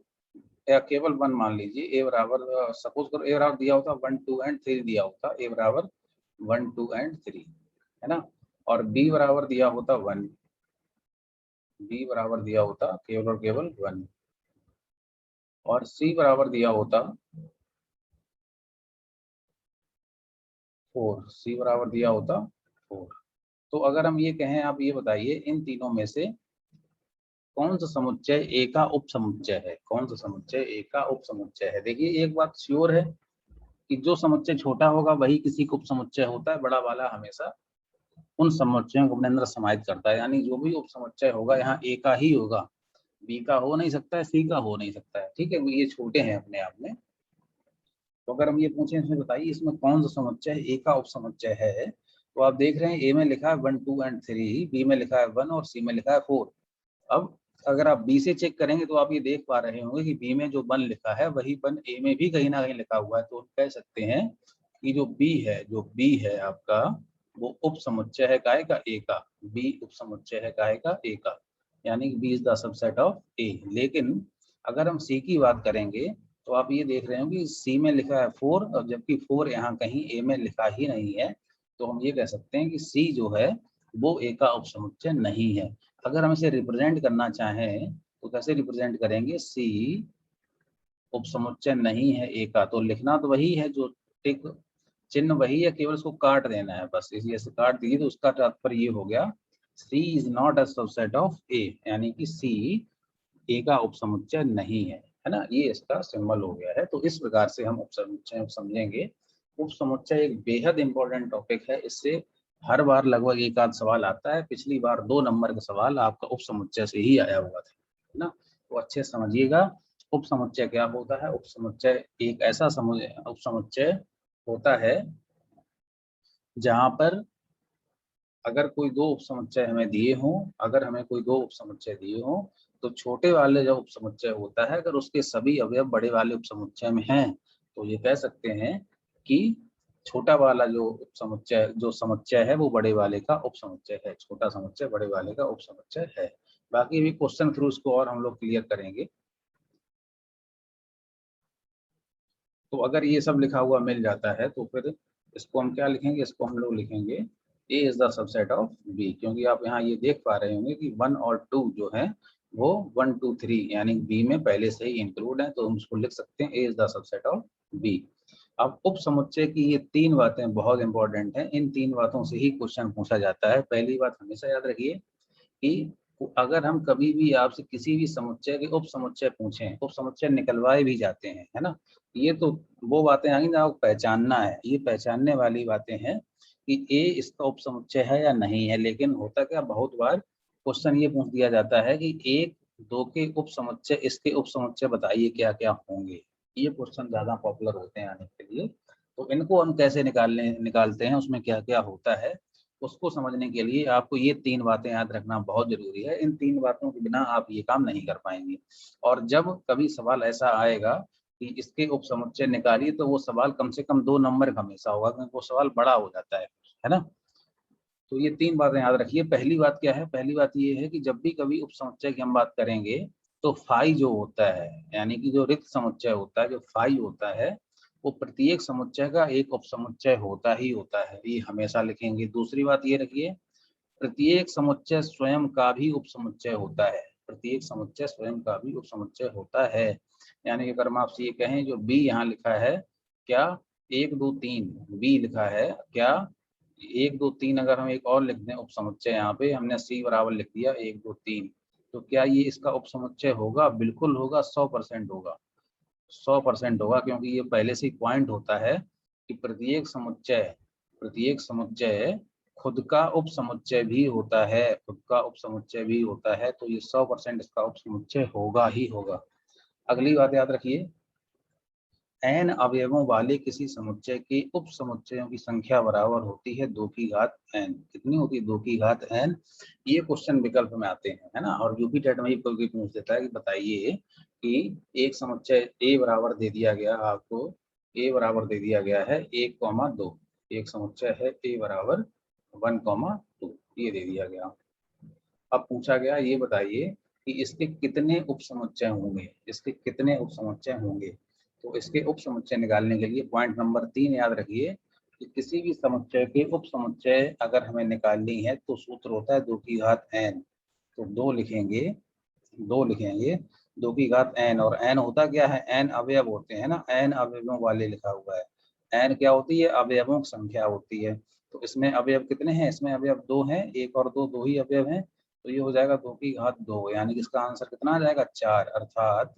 या केवल 1 मान लीजिए। ए बराबर सपोज करो ए बराबर दिया होता 1 2 and 3 दिया होता, ए बराबर 1 2 and 3, है ना। और बी बराबर दिया होता 1, बी बराबर दिया होता केवल और केवल 1, और सी बराबर दिया होता 4, सी बराबर दिया होता 4। तो अगर हम ये कहें, आप ये बताइए इन तीनों में से कौन सा समुच्चय ए का उपसमुच्चय है? कौन सा समुच्चय ए का उपसमुच्चय है? देखिए एक बात श्योर है कि जो समुच्चय छोटा होगा वही किसी का उपसमुच्चय होता है। बड़ा वाला हमेशा उन समुच्चयों को अपने अंदर समाहित करता है, यानी जो भी उपसमुच्चय होगा यहाँ ए का ही होगा, बी का हो नहीं सकता है, सी का हो नहीं सकता है, ठीक है। ये छोटे हैं अपने आप में। तो अगर हम ये पूछें इसमें बताइए इसमें कौन सा समुच्चय ए का उपसमुच्चय है, तो आप देख रहे हैं ए में लिखा है 1 2 and 3, बी में लिखा है 1 और सी में लिखा है 4। अब अगर आप बी से चेक करेंगे तो आप ये देख पा रहे होंगे कि बी में जो 1 लिखा है वही 1 ए में भी कहीं ना कहीं लिखा हुआ है। तो कह सकते हैं कि जो बी है आपका, वो उपसमुच्चय है काहे का? ए का। बी उपसमुच्चय है काहे का? ए का, यानी कि B is the subset of A. लेकिन अगर हम सी की बात करेंगे तो आप ये देख रहे हो कि सी में लिखा है 4, और जबकि 4 यहाँ कहीं ए में लिखा ही नहीं है, तो हम ये कह सकते हैं कि सी जो है वो ए का उपसमुच्चय नहीं है। अगर हम इसे रिप्रेजेंट करना चाहें तो कैसे रिप्रेजेंट करेंगे? सी उपसमुच्चय नहीं है ए का, तो लिखना तो वही है, जो टिक चिन्ह वही है, केवल उसको काट देना है बस। इसी ऐसे काट दिए तो उसका तात्पर्य ये हो गया, C is not a subset of A, यानी कि सी ए का उपसमुच्चय नहीं है ना। ये इसका सिंबल हो गया है। तो इस प्रकार से हम उपसमुच्चय समझेंगे। उपसमुच्चय एक बेहद इंपॉर्टेंट टॉपिक है, इससे हर बार लगभग एक आध सवाल आता है। पिछली बार 2 नंबर का सवाल आपका उपसमुच्चय से ही आया हुआ था, है ना। तो अच्छे से समझिएगा उपसमुच्चय क्या होता है। उपसमुच्चय एक ऐसा उपसमुच्चय होता है जहां पर अगर कोई दो उपसमुच्चय हमें दिए हों, अगर हमें कोई दो उपसमुच्चय दिए हों, तो छोटे वाले जो उपसमुच्चय होता है अगर उसके सभी अवयव बड़े वाले उपसमुच्चय में हैं, तो ये कह सकते हैं कि छोटा वाला जो समुच्चय है वो बड़े वाले का उपसमुच्चय है। छोटा समुच्चय बड़े वाले का उपसमुच्चय है। बाकी भी क्वेश्चन थ्रू इसको और हम लोग क्लियर करेंगे। तो अगर ये सब लिखा हुआ मिल जाता है तो फिर इसको हम क्या लिखेंगे, इसको हम लोग लिखेंगे A is the subset of B, क्योंकि आप यहाँ ये देख पा रहे होंगे कि 1 और 2 जो है वो 1 2 3 यानी बी में पहले से ही इंक्लूड है, तो हम उसको लिख सकते हैं A is the subset of B. अब उप समुच्चय की ये 3 बातें बहुत इंपॉर्टेंट हैं, इन 3 बातों से ही क्वेश्चन पूछा जाता है। पहली बात हमेशा याद रखिए कि अगर हम कभी भी आपसे किसी भी समुच्चय के उप समुच्चय पूछें, उप समुच्चय निकलवाए भी जाते हैं, है ना, ये तो वो बातें आएंगी ना, आपको पहचानना है, ये पहचानने वाली बातें हैं कि ए इसका उप समुच्चय है या नहीं है। लेकिन होता क्या, बहुत बार क्वेश्चन ये पूछ दिया जाता है कि 1 2 के उप समुच्चय, इसके उप समुच्चय बताइए क्या क्या होंगे। ये क्वेश्चन ज्यादा पॉपुलर होते हैं आने के लिए, तो इनको हम कैसे निकालते हैं, उसमें क्या क्या होता है, उसको समझने के लिए आपको ये 3 बातें याद रखना बहुत जरूरी है। इन 3 बातों के बिना आप ये काम नहीं कर पाएंगे। और जब कभी सवाल ऐसा आएगा कि इसके उप समुच्चय निकालिए, तो वो सवाल कम से कम 2 नंबर का हमेशा होगा, क्योंकि वो सवाल बड़ा हो जाता है ना। तो ये 3 बातें याद रखिए। पहली बात क्या है, पहली बात ये है कि जब भी कभी उप समुच्चय की हम बात करेंगे, तो फाई जो होता है, यानी कि जो रिक्त समुच्चय होता है, जो फाई होता है, वो प्रत्येक समुच्चय का एक उप समुच्चय होता ही होता है, ये हमेशा लिखेंगे। दूसरी बात ये रखिए, प्रत्येक समुच्चय स्वयं का भी उप समुच्चय होता है, प्रत्येक समुच्चय स्वयं का भी उप समुच्चय होता है। यानी कि अगर हम आपसे ये कहें, जो बी यहाँ लिखा है, क्या 1 2 3 बी लिखा है, क्या 1 2 3 अगर हम एक और लिख दें उप समुच्चय, यहाँ पे हमने सी बराबर लिख दिया 1 2 3, तो क्या ये इसका उप समुच्चय होगा? बिल्कुल होगा, 100% होगा, 100% होगा, क्योंकि ये पहले से ही पॉइंट होता है कि प्रत्येक समुच्चय खुद का उप समुच्चय भी होता है, खुद का उप समुच्चय भी होता है, तो ये 100% इसका उप समुच्चय होगा ही होगा। अगली बात याद रखिए, n अवयवों वाले किसी समुच्चय के उप समुच्चयों की संख्या बराबर होती है 2 की घात n। कितनी होती है? 2 की घात n। ये क्वेश्चन विकल्प में आते हैं, है ना, और यूपी टेट में ही कोई पूछ देता है कि बताइए कि एक समुच्चय a बराबर दे दिया गया आपको, a बराबर दे दिया गया है 1,2, एक समुच्चय है a बराबर 1,2, ये दे दिया गया। अब पूछा गया ये बताइए कि इसके कितने उप समुच्चय होंगे, इसके कितने उप समुच्चय होंगे। तो इसके उप समुच्चय निकालने के लिए पॉइंट नंबर 3 याद रखिए कि किसी भी समुच्चय के उप समुच्चय अगर हमें निकालनी है, तो सूत्र होता है 2 की घात n। तो 2 लिखेंगे, 2 लिखेंगे, 2 की घात n, और n होता क्या है, n अवयव होते हैं ना, n अवयवों वाले लिखा हुआ है। n क्या होती है? अवयवों की संख्या होती है। तो इसमें अवयव कितने हैं? इसमें अवयव 2 हैं, 1 और 2, 2 ही अवयव हैं, तो ये हो जाएगा 2 की घात 2, यानी कि इसका आंसर कितना आ जाएगा? 4। अर्थात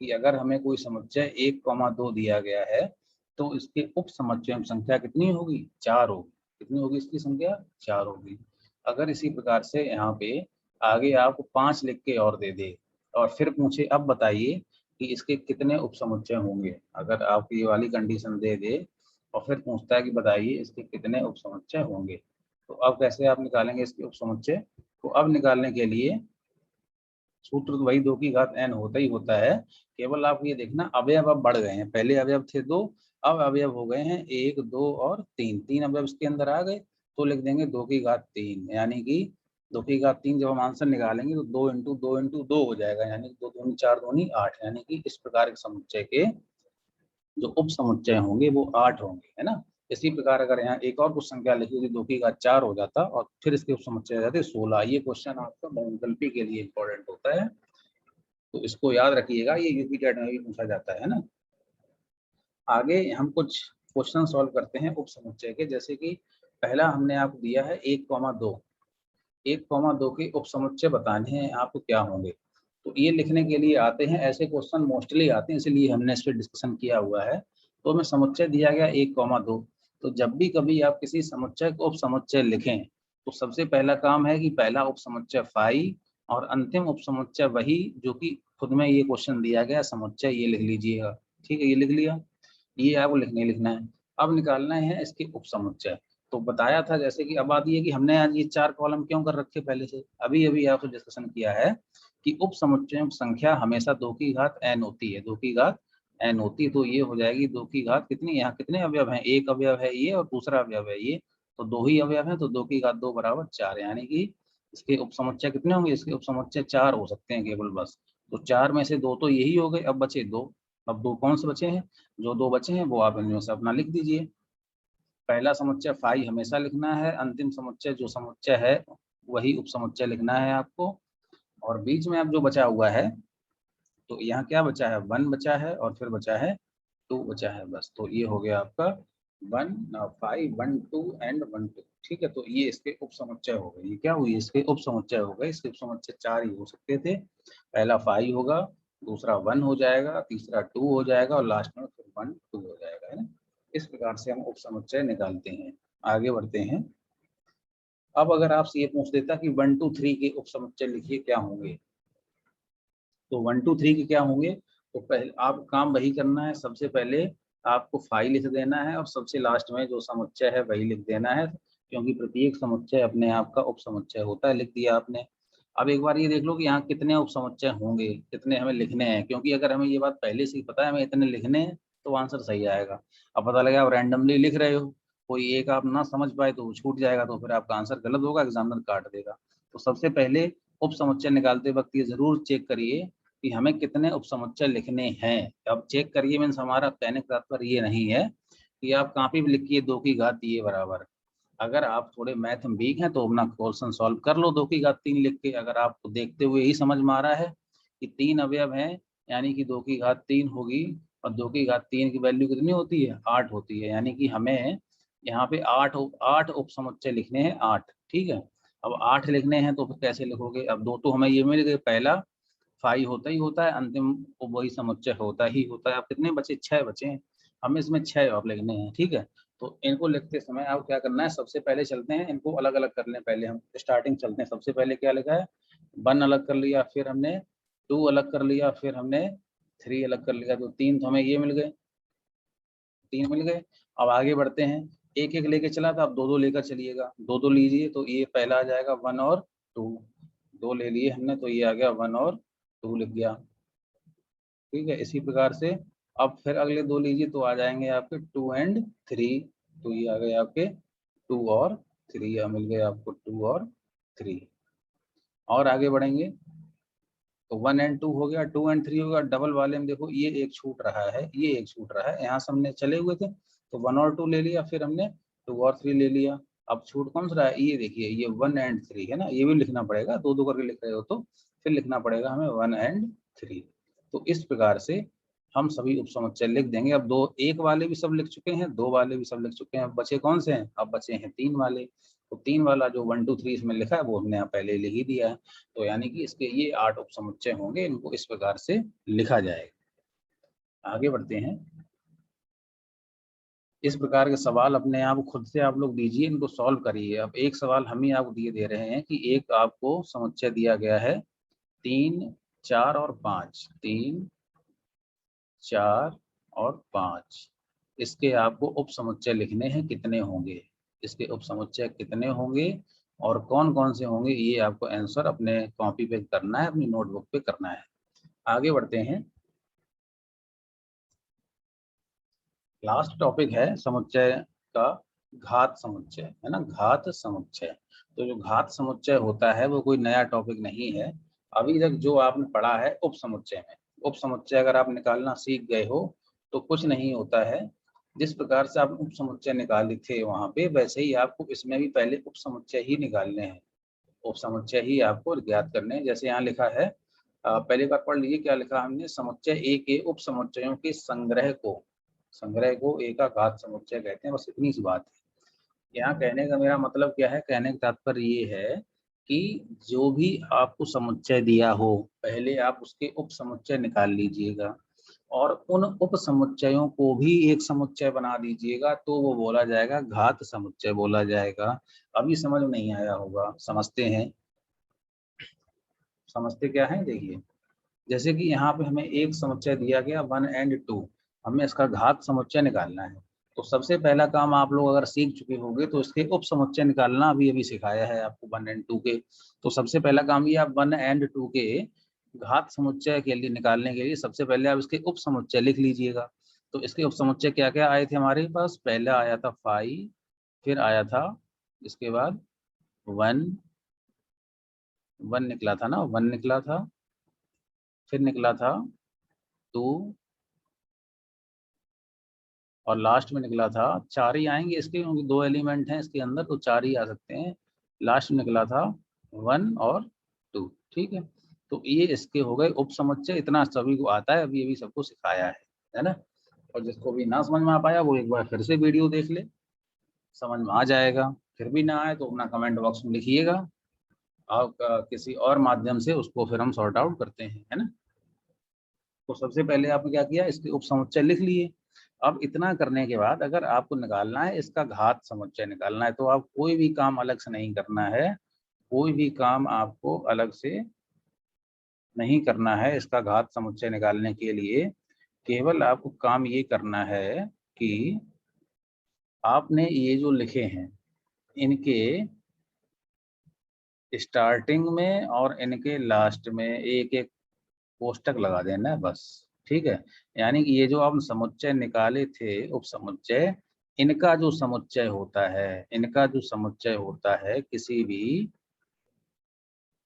कि अगर हमें कोई समुच्चय 1,2 दिया गया है, तो इसके उप समुच्चयों की संख्या कितनी होगी? 4 होगी। कितनी होगी इसकी संख्या? 4 होगी। अगर इसी प्रकार से यहाँ पे आगे आपको 5 लिख के और दे दे, और फिर पूछे अब बताइए कि इसके कितने उप समुच्चय होंगे, अगर आपको ये वाली कंडीशन दे दे और फिर पूछता है कि बताइए इसके कितने उप समुच्चय होंगे, तो अब कैसे आप निकालेंगे इसके उप समुच्चय? तो अब निकालने के लिए सूत्र तो वही 2 की घात n होता ही होता है। केवल आप ये देखना अवयव अब बढ़ गए हैं, पहले अवयव थे 2, अब अवयव हो गए हैं 1 2 और 3, 3 अवयव इसके अंदर आ गए, तो लिख देंगे 2 की घात 3, यानी कि 2 की घात 3 जब हम आंसर निकालेंगे तो 2 इंटू 2 इंटू 2 हो जाएगा, यानी 2 दूनी 4 दूनी 8, यानी कि इस प्रकार के समुच्चय के जो उप समुच्चय होंगे वो 8 होंगे, है ना। इसी प्रकार अगर यहाँ एक और कुछ संख्या लिखी होती 2 की घात 4 हो जाता, और फिर इसके उप समुच्चय आ जाते 16। ये क्वेश्चन आपका बहुविकल्पी के लिए इंपॉर्टेंट होता है, तो इसको याद रखिएगा, ये यूपी टेट में भी पूछा जाता है ना। आगे हम कुछ क्वेश्चन सॉल्व करते हैं उप समुच्चय के, जैसे कि पहला हमने आपको दिया है 1,2, 1,2 के उप समुच्चय बताने हैं आपको क्या होंगे। तो ये लिखने के लिए आते हैं, ऐसे क्वेश्चन मोस्टली आते हैं, इसलिए हमने इस पर डिस्कशन किया हुआ है। तो हमें समुच्चय दिया गया 1,2, तो जब भी कभी आप किसी समुच्चय को उप समुच्चय लिखें, तो सबसे पहला काम है कि पहला उप समुच्चय फाई और अंतिम उप समुच्चय वही जो कि खुद में ये क्वेश्चन दिया गया समुच्चय, ये लिख लीजिएगा। ठीक है, ये लिख लिया, ये आपको लिखना है। अब निकालना है इसके उप समुच्चय। तो बताया था जैसे कि अब बात ये कि हमने आज ये 4 कॉलम क्यों कर रखे पहले से, अभी अभी आपसे डिस्कशन किया है कि उप समुच्चयों की संख्या हमेशा 2 की घात n होती है, 2 की घात n होती है, तो ये हो जाएगी 2 की घात कितनी, यहाँ कितने अवयव हैं? एक अवयव है ये और दूसरा अवयव है ये, तो 2 ही अवयव है, तो 2 की घात 2 बराबर 4, यानी कि इसके उप समुच्चय कितने होंगे? इसके उप समुच्चय 4 हो सकते हैं केवल, बस। तो 4 में से 2 तो यही हो गए, अब बचे 2। अब 2 कौन से बचे हैं? जो 2 बचे हैं वो आप इनमें से अपना लिख दीजिए। पहला समुच्चय फाई हमेशा लिखना है, अंतिम समुच्चय जो समुच्चय है वही उपसमुच्चय लिखना है आपको। और बीच में अब जो बचा हुआ है, तो यहाँ क्या बचा है, 1 बचा है और फिर बचा है 2 बचा है बस। तो ये हो गया आपका 1 5 1 2 एंड 1 2। ठीक है, तो ये इसके उपसमुच्चय हो गए। ये क्या हुई, इसके उपसमुच्चय हो गए। इसके उपसमुच्चय 4 ही हो सकते थे। पहला 5 होगा, दूसरा 1 हो जाएगा, तीसरा 2 हो जाएगा और लास्ट में फिर 1 2 हो जाएगा, है ना। इस प्रकार से हम उपसमुच्चय निकालते हैं। आगे बढ़ते हैं। अब अगर आपसे ये पूछ देता कि 1 2 3 के उपसमुच्चय लिखिए, क्या होंगे, तो 1 2 3 के क्या होंगे, तो पहले आप काम वही करना है। सबसे पहले आपको फाई लिख देना है और सबसे लास्ट में जो समुच्चय है वही लिख देना है, क्योंकि प्रत्येक समुच्चय अपने आप का उपसमुच्चय होता है। लिख दिया आपने। अब एक बार ये देख लो कि यहाँ कितने उपसमुच्चय होंगे, कितने हमें लिखने हैं, क्योंकि अगर हमें ये बात पहले से ही पता है हमें इतने लिखने हैं तो आंसर सही आएगा। अब पता लगा आप रैंडमली लिख रहे हो, कोई एक आप ना समझ पाए तो वो छूट जाएगा, तो फिर आपका आंसर गलत होगा, एग्जामिनर काट देगा। तो सबसे पहले उपसमुच्चय निकालते वक्त ये जरूर चेक करिए कि हमें कितने उपसमुच्चय लिखने हैं। अब चेक करिए मीन्स हमारा कहने का तात्पर्य ये नहीं है कि आप कॉपी पे लिखिए 2 की घात ये बराबर। अगर आप थोड़े मैथ में वीक हैं तो अपना क्वेश्चन सॉल्व कर लो 2 की घात 3 लिख के। अगर आपको देखते हुए ही समझ में आ रहा है कि 3 अवयव हैं, यानी कि 2 की घात 3 होगी, और 2 की घात 3 की वैल्यू कितनी होती है, 8 होती है। यानी कि हमें यहाँ पे 8 उपसमुच्चय लिखने हैं, 8। ठीक है, अब 8 लिखने हैं तो फिर कैसे लिखोगे। अब 2 तो हमें ये मिल गए, पहला फाई होता ही होता है, अंतिम वही समुच्चय होता ही होता है। अब कितने बचे, 6 बचे हैं। हमें इसमें 6 अब लिखने हैं। ठीक है, तो इनको लिखते समय आप क्या करना है, सबसे पहले चलते हैं इनको अलग अलग कर लें। पहले हम स्टार्टिंग चलते हैं। सबसे पहले क्या लिखा है, 1 अलग कर लिया, फिर हमने 2 अलग कर लिया, फिर हमने 3 अलग कर लिया। तो 3 तो हमें ये मिल गए, 3 मिल गए। अब आगे बढ़ते हैं, एक एक लेके चला था, अब 2 2 लेकर चलिएगा। 2 2 लीजिए, तो ये पहला आ जाएगा 1 और 2। 2 ले लिए हमने, तो ये आ गया 1 और 2 लिख गया। ठीक है, इसी प्रकार से अब फिर अगले 2 लीजिए, तो आ जाएंगे आपके 2 एंड 3। तो ये आ गए आपके 2 और 3, या मिल गए आपको 2 और 3। और आगे बढ़ेंगे तो 1 एंड 2 हो गया, 2 एंड 3 हो गया। डबल वाले में देखो ये एक छूट रहा है, ये एक छूट रहा है। यहाँ से हमने चले हुए थे तो 1 और 2 ले लिया, फिर हमने 2 और 3 ले लिया। अब छूट कौन सा रहा है, ये देखिए, ये 1 एंड 3 है ना, ये भी लिखना पड़ेगा। 2 2 करके लिख रहे हो तो फिर लिखना पड़ेगा हमें 1 एंड 3। तो इस प्रकार से हम सभी उपसमुच्चय लिख देंगे। अब 2 1 वाले भी सब लिख चुके हैं, 2 वाले भी सब लिख चुके हैं। अब बचे कौन से हैं, अब बचे हैं 3 वाले। तो 3 वाला जो 1 2 3 इसमें लिखा है वो हमने यहाँ पहले लिख ही दिया है। तो यानी कि इसके ये 8 उपसमुच्चय होंगे, इनको इस प्रकार से लिखा जाएगा। आगे बढ़ते हैं। इस प्रकार के सवाल अपने आप खुद से आप लोग दीजिए, इनको सॉल्व करिए। अब एक सवाल हम ही आपको दिए दे रहे हैं कि एक आपको समुच्चय दिया गया है 3 4 और 5, 3 4 और 5। इसके आपको उपसमुच्चय लिखने हैं, कितने होंगे, इसके उपसमुच्चय कितने होंगे और कौन कौन से होंगे, ये आपको आंसर अपने कॉपी पे करना है, अपनी नोटबुक पे करना है। आगे बढ़ते हैं। लास्ट टॉपिक है समुच्चय का, घात समुच्चय, है ना, घात समुच्चय। तो जो घात समुच्चय होता है वो कोई नया टॉपिक नहीं है। अभी तक जो आपने पढ़ा है उप समुच्चय में, उप समुच्चय अगर आप निकालना सीख गए हो तो कुछ नहीं होता है। जिस प्रकार से आप उप समुच्चय निकाले थे वहां पे, वैसे ही आपको इसमें भी पहले उप समुच्चय ही निकालने हैं। उप समुच्चय ही आपको ज्ञात करने हैं। जैसे यहाँ लिखा है, पहली बार पढ़ लीजिए क्या लिखा हमने, समुच्चय ए के उप समुच्चयों के संग्रह को ए का घात समुच्चय कहते हैं। बस इतनी सी बात है। यहाँ कहने का मेरा मतलब क्या है, कहने का तात्पर्य ये है कि जो भी आपको समुच्चय दिया हो पहले आप उसके उप समुच्चय निकाल लीजिएगा और उन उप समुच्चयों को भी एक समुच्चय बना दीजिएगा, तो वो बोला जाएगा घात समुच्चय बोला जाएगा। अभी समझ नहीं आया होगा, समझते हैं। समझते क्या है, देखिए, जैसे कि यहाँ पे हमें एक समुच्चय दिया गया 1 एंड 2, हमें इसका घात समुच्चय निकालना है। तो सबसे पहला काम आप लोग अगर सीख चुके होंगे तो इसके उप समुच्चय निकालना अभी अभी सिखाया है आपको 1 एंड 2 के। तो सबसे पहला काम ये, आप 1 एंड 2 के घात समुच्चय के लिए निकालने के लिए सबसे पहले आप इसके उप समुच्चय लिख लीजिएगा। तो इसके उप समुच्चय क्या क्या आए थे हमारे पास, पहला आया था 5, फिर आया था इसके बाद 1, 1 निकला था ना, 1 निकला था, फिर निकला था 2, और लास्ट में निकला था 4 ही आएंगे इसके, क्योंकि 2 एलिमेंट हैं इसके अंदर तो 4 ही आ सकते हैं। लास्ट में निकला था 1 और 2। ठीक है, तो ये इसके हो गए उप समुच्चय। इतना सभी को आता है, अभी सबको सिखाया है ना। और जिसको भी ना समझ में आ पाया वो एक बार फिर से वीडियो देख ले, समझ में आ जाएगा। फिर भी ना आए तो अपना कमेंट बॉक्स में लिखिएगा, आप किसी और माध्यम से उसको फिर हम सॉर्ट आउट करते हैं, है ना। तो सबसे पहले आपने क्या किया, इसके उप समुच्चय लिख लिए। अब इतना करने के बाद अगर आपको निकालना है इसका घात समुच्चय निकालना है, तो आप कोई भी काम अलग से नहीं करना है, कोई भी काम आपको अलग से नहीं करना है इसका घात समुच्चय निकालने के लिए। केवल आपको काम ये करना है कि आपने ये जो लिखे हैं इनके स्टार्टिंग में और इनके लास्ट में एक एक कोष्टक लगा देना है बस। ठीक है, यानी कि ये जो आप समुच्चय निकाले थे उप समुच्चय, इनका जो समुच्चय होता है, इनका जो समुच्चय होता है किसी भी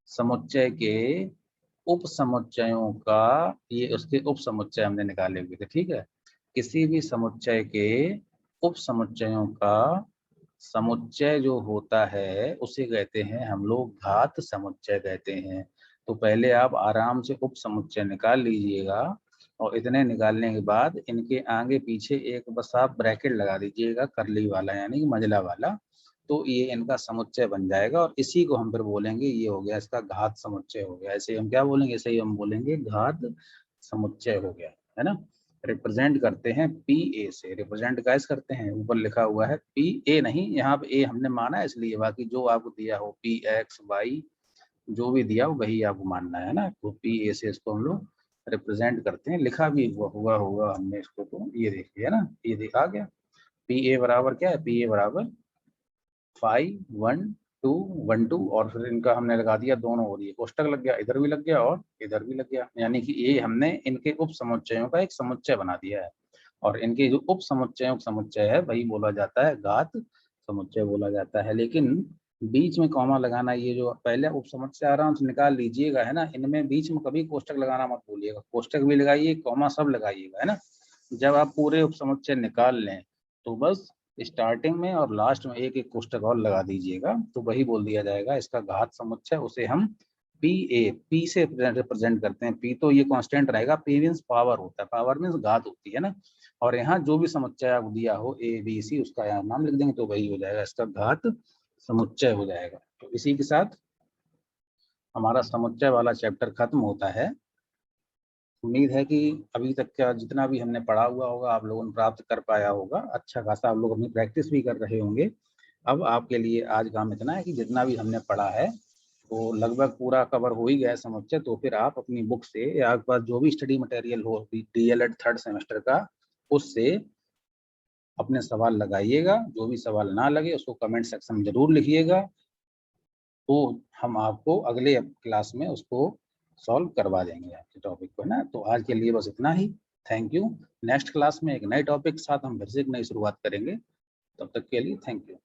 समुच्चय के उप समुच्चयों का, ये उसके उप समुच्चय हमने निकाले हुए थे। ठीक है, किसी भी समुच्चय के उप समुच्चयों का समुच्चय जो होता है उसे कहते हैं हम लोग घात समुच्चय कहते हैं। तो पहले आप आराम से उप समुच्चय निकाल लीजिएगा, और इतने निकालने के बाद इनके आगे पीछे एक बस आप ब्रैकेट लगा दीजिएगा, करली वाला यानी कि मंझला वाला, तो ये इनका समुच्चय बन जाएगा। और इसी को हम फिर बोलेंगे ये हो गया इसका घात समुच्चय हो गया। ऐसे हम क्या बोलेंगे, ऐसे ही हम बोलेंगे घात समुच्चय हो गया, है ना। रिप्रेजेंट करते हैं पी ए से, रिप्रेजेंट कैसे करते हैं, ऊपर लिखा हुआ है पी ए, नहीं यहाँ पे ए हमने माना है इसलिए, बाकी जो आपको दिया हो पी एक्स वाई जो भी दिया हो वही आपको मानना है ना। तो पी ए से इसको हम लोग रिप्रेजेंट करते हैं, लिखा भी हुआ होगा हमने इसको, तो ये देखिए ना, ये देखा गया। पी ए बराबर क्या है, पी ए बराबर 5 1 2 1 2, और फिर इनका हमने लगा दिया दोनों ओर, ये कोष्टक लग गया, इधर भी लग गया और इधर भी लग गया, यानी कि ये हमने इनके उप समुच्चयों का एक समुच्चय बना दिया है। और इनके जो उप समुच्चयों का समुच्चय है वही बोला जाता है घात समुच्चय बोला जाता है। लेकिन बीच में कॉमा लगाना, ये जो पहले उप समुच्चय आराम से निकाल लीजिएगा, है ना, इनमें बीच में कभी कोष्टक लगाना मत भूलिएगा, कोष्टक भी लगाइए कॉमा सब लगाइएगा, है ना। जब आप पूरे उप समुच्चय निकाल लें तो बस स्टार्टिंग में और लास्ट में एक एक कोष्टक और लगा दीजिएगा, तो वही बोल दिया जाएगा इसका घात समुच्चय। उसे हम पी ए, पी से रिप्रेजेंट करते हैं। पी तो ये कांस्टेंट रहेगा, पी मीन्स पावर होता है, पावर मीन्स घात होती है ना। और यहाँ जो भी समुच्चय आपको दिया हो ए बी सी, उसका यहाँ नाम लिख देंगे तो वही हो जाएगा, इसका घात समुच्चय हो जाएगा। तो इसी के साथ हमारा समुच्चय वाला चैप्टर खत्म होता है। उम्मीद है कि अभी तक का जितना भी हमने पढ़ा हुआ होगा आप लोगों ने प्राप्त कर पाया होगा, अच्छा खासा आप लोग अपनी प्रैक्टिस भी कर रहे होंगे। अब आपके लिए आज काम इतना है कि जितना भी हमने पढ़ा है वो लगभग पूरा कवर हो ही गया है समुच्चय। तो फिर आप अपनी बुक से या आपके पास जो भी स्टडी मटेरियल हो डीएलएड 3rd सेमेस्टर का, उससे अपने सवाल लगाइएगा। जो भी सवाल ना लगे उसको कमेंट सेक्शन में जरूर लिखिएगा, तो हम आपको अगले क्लास में उसको सॉल्व करवा देंगे आपके टॉपिक को, है ना। तो आज के लिए बस इतना ही, थैंक यू। नेक्स्ट क्लास में एक नए टॉपिक के साथ हम फिर से एक नई शुरुआत करेंगे, तब तक के लिए थैंक यू।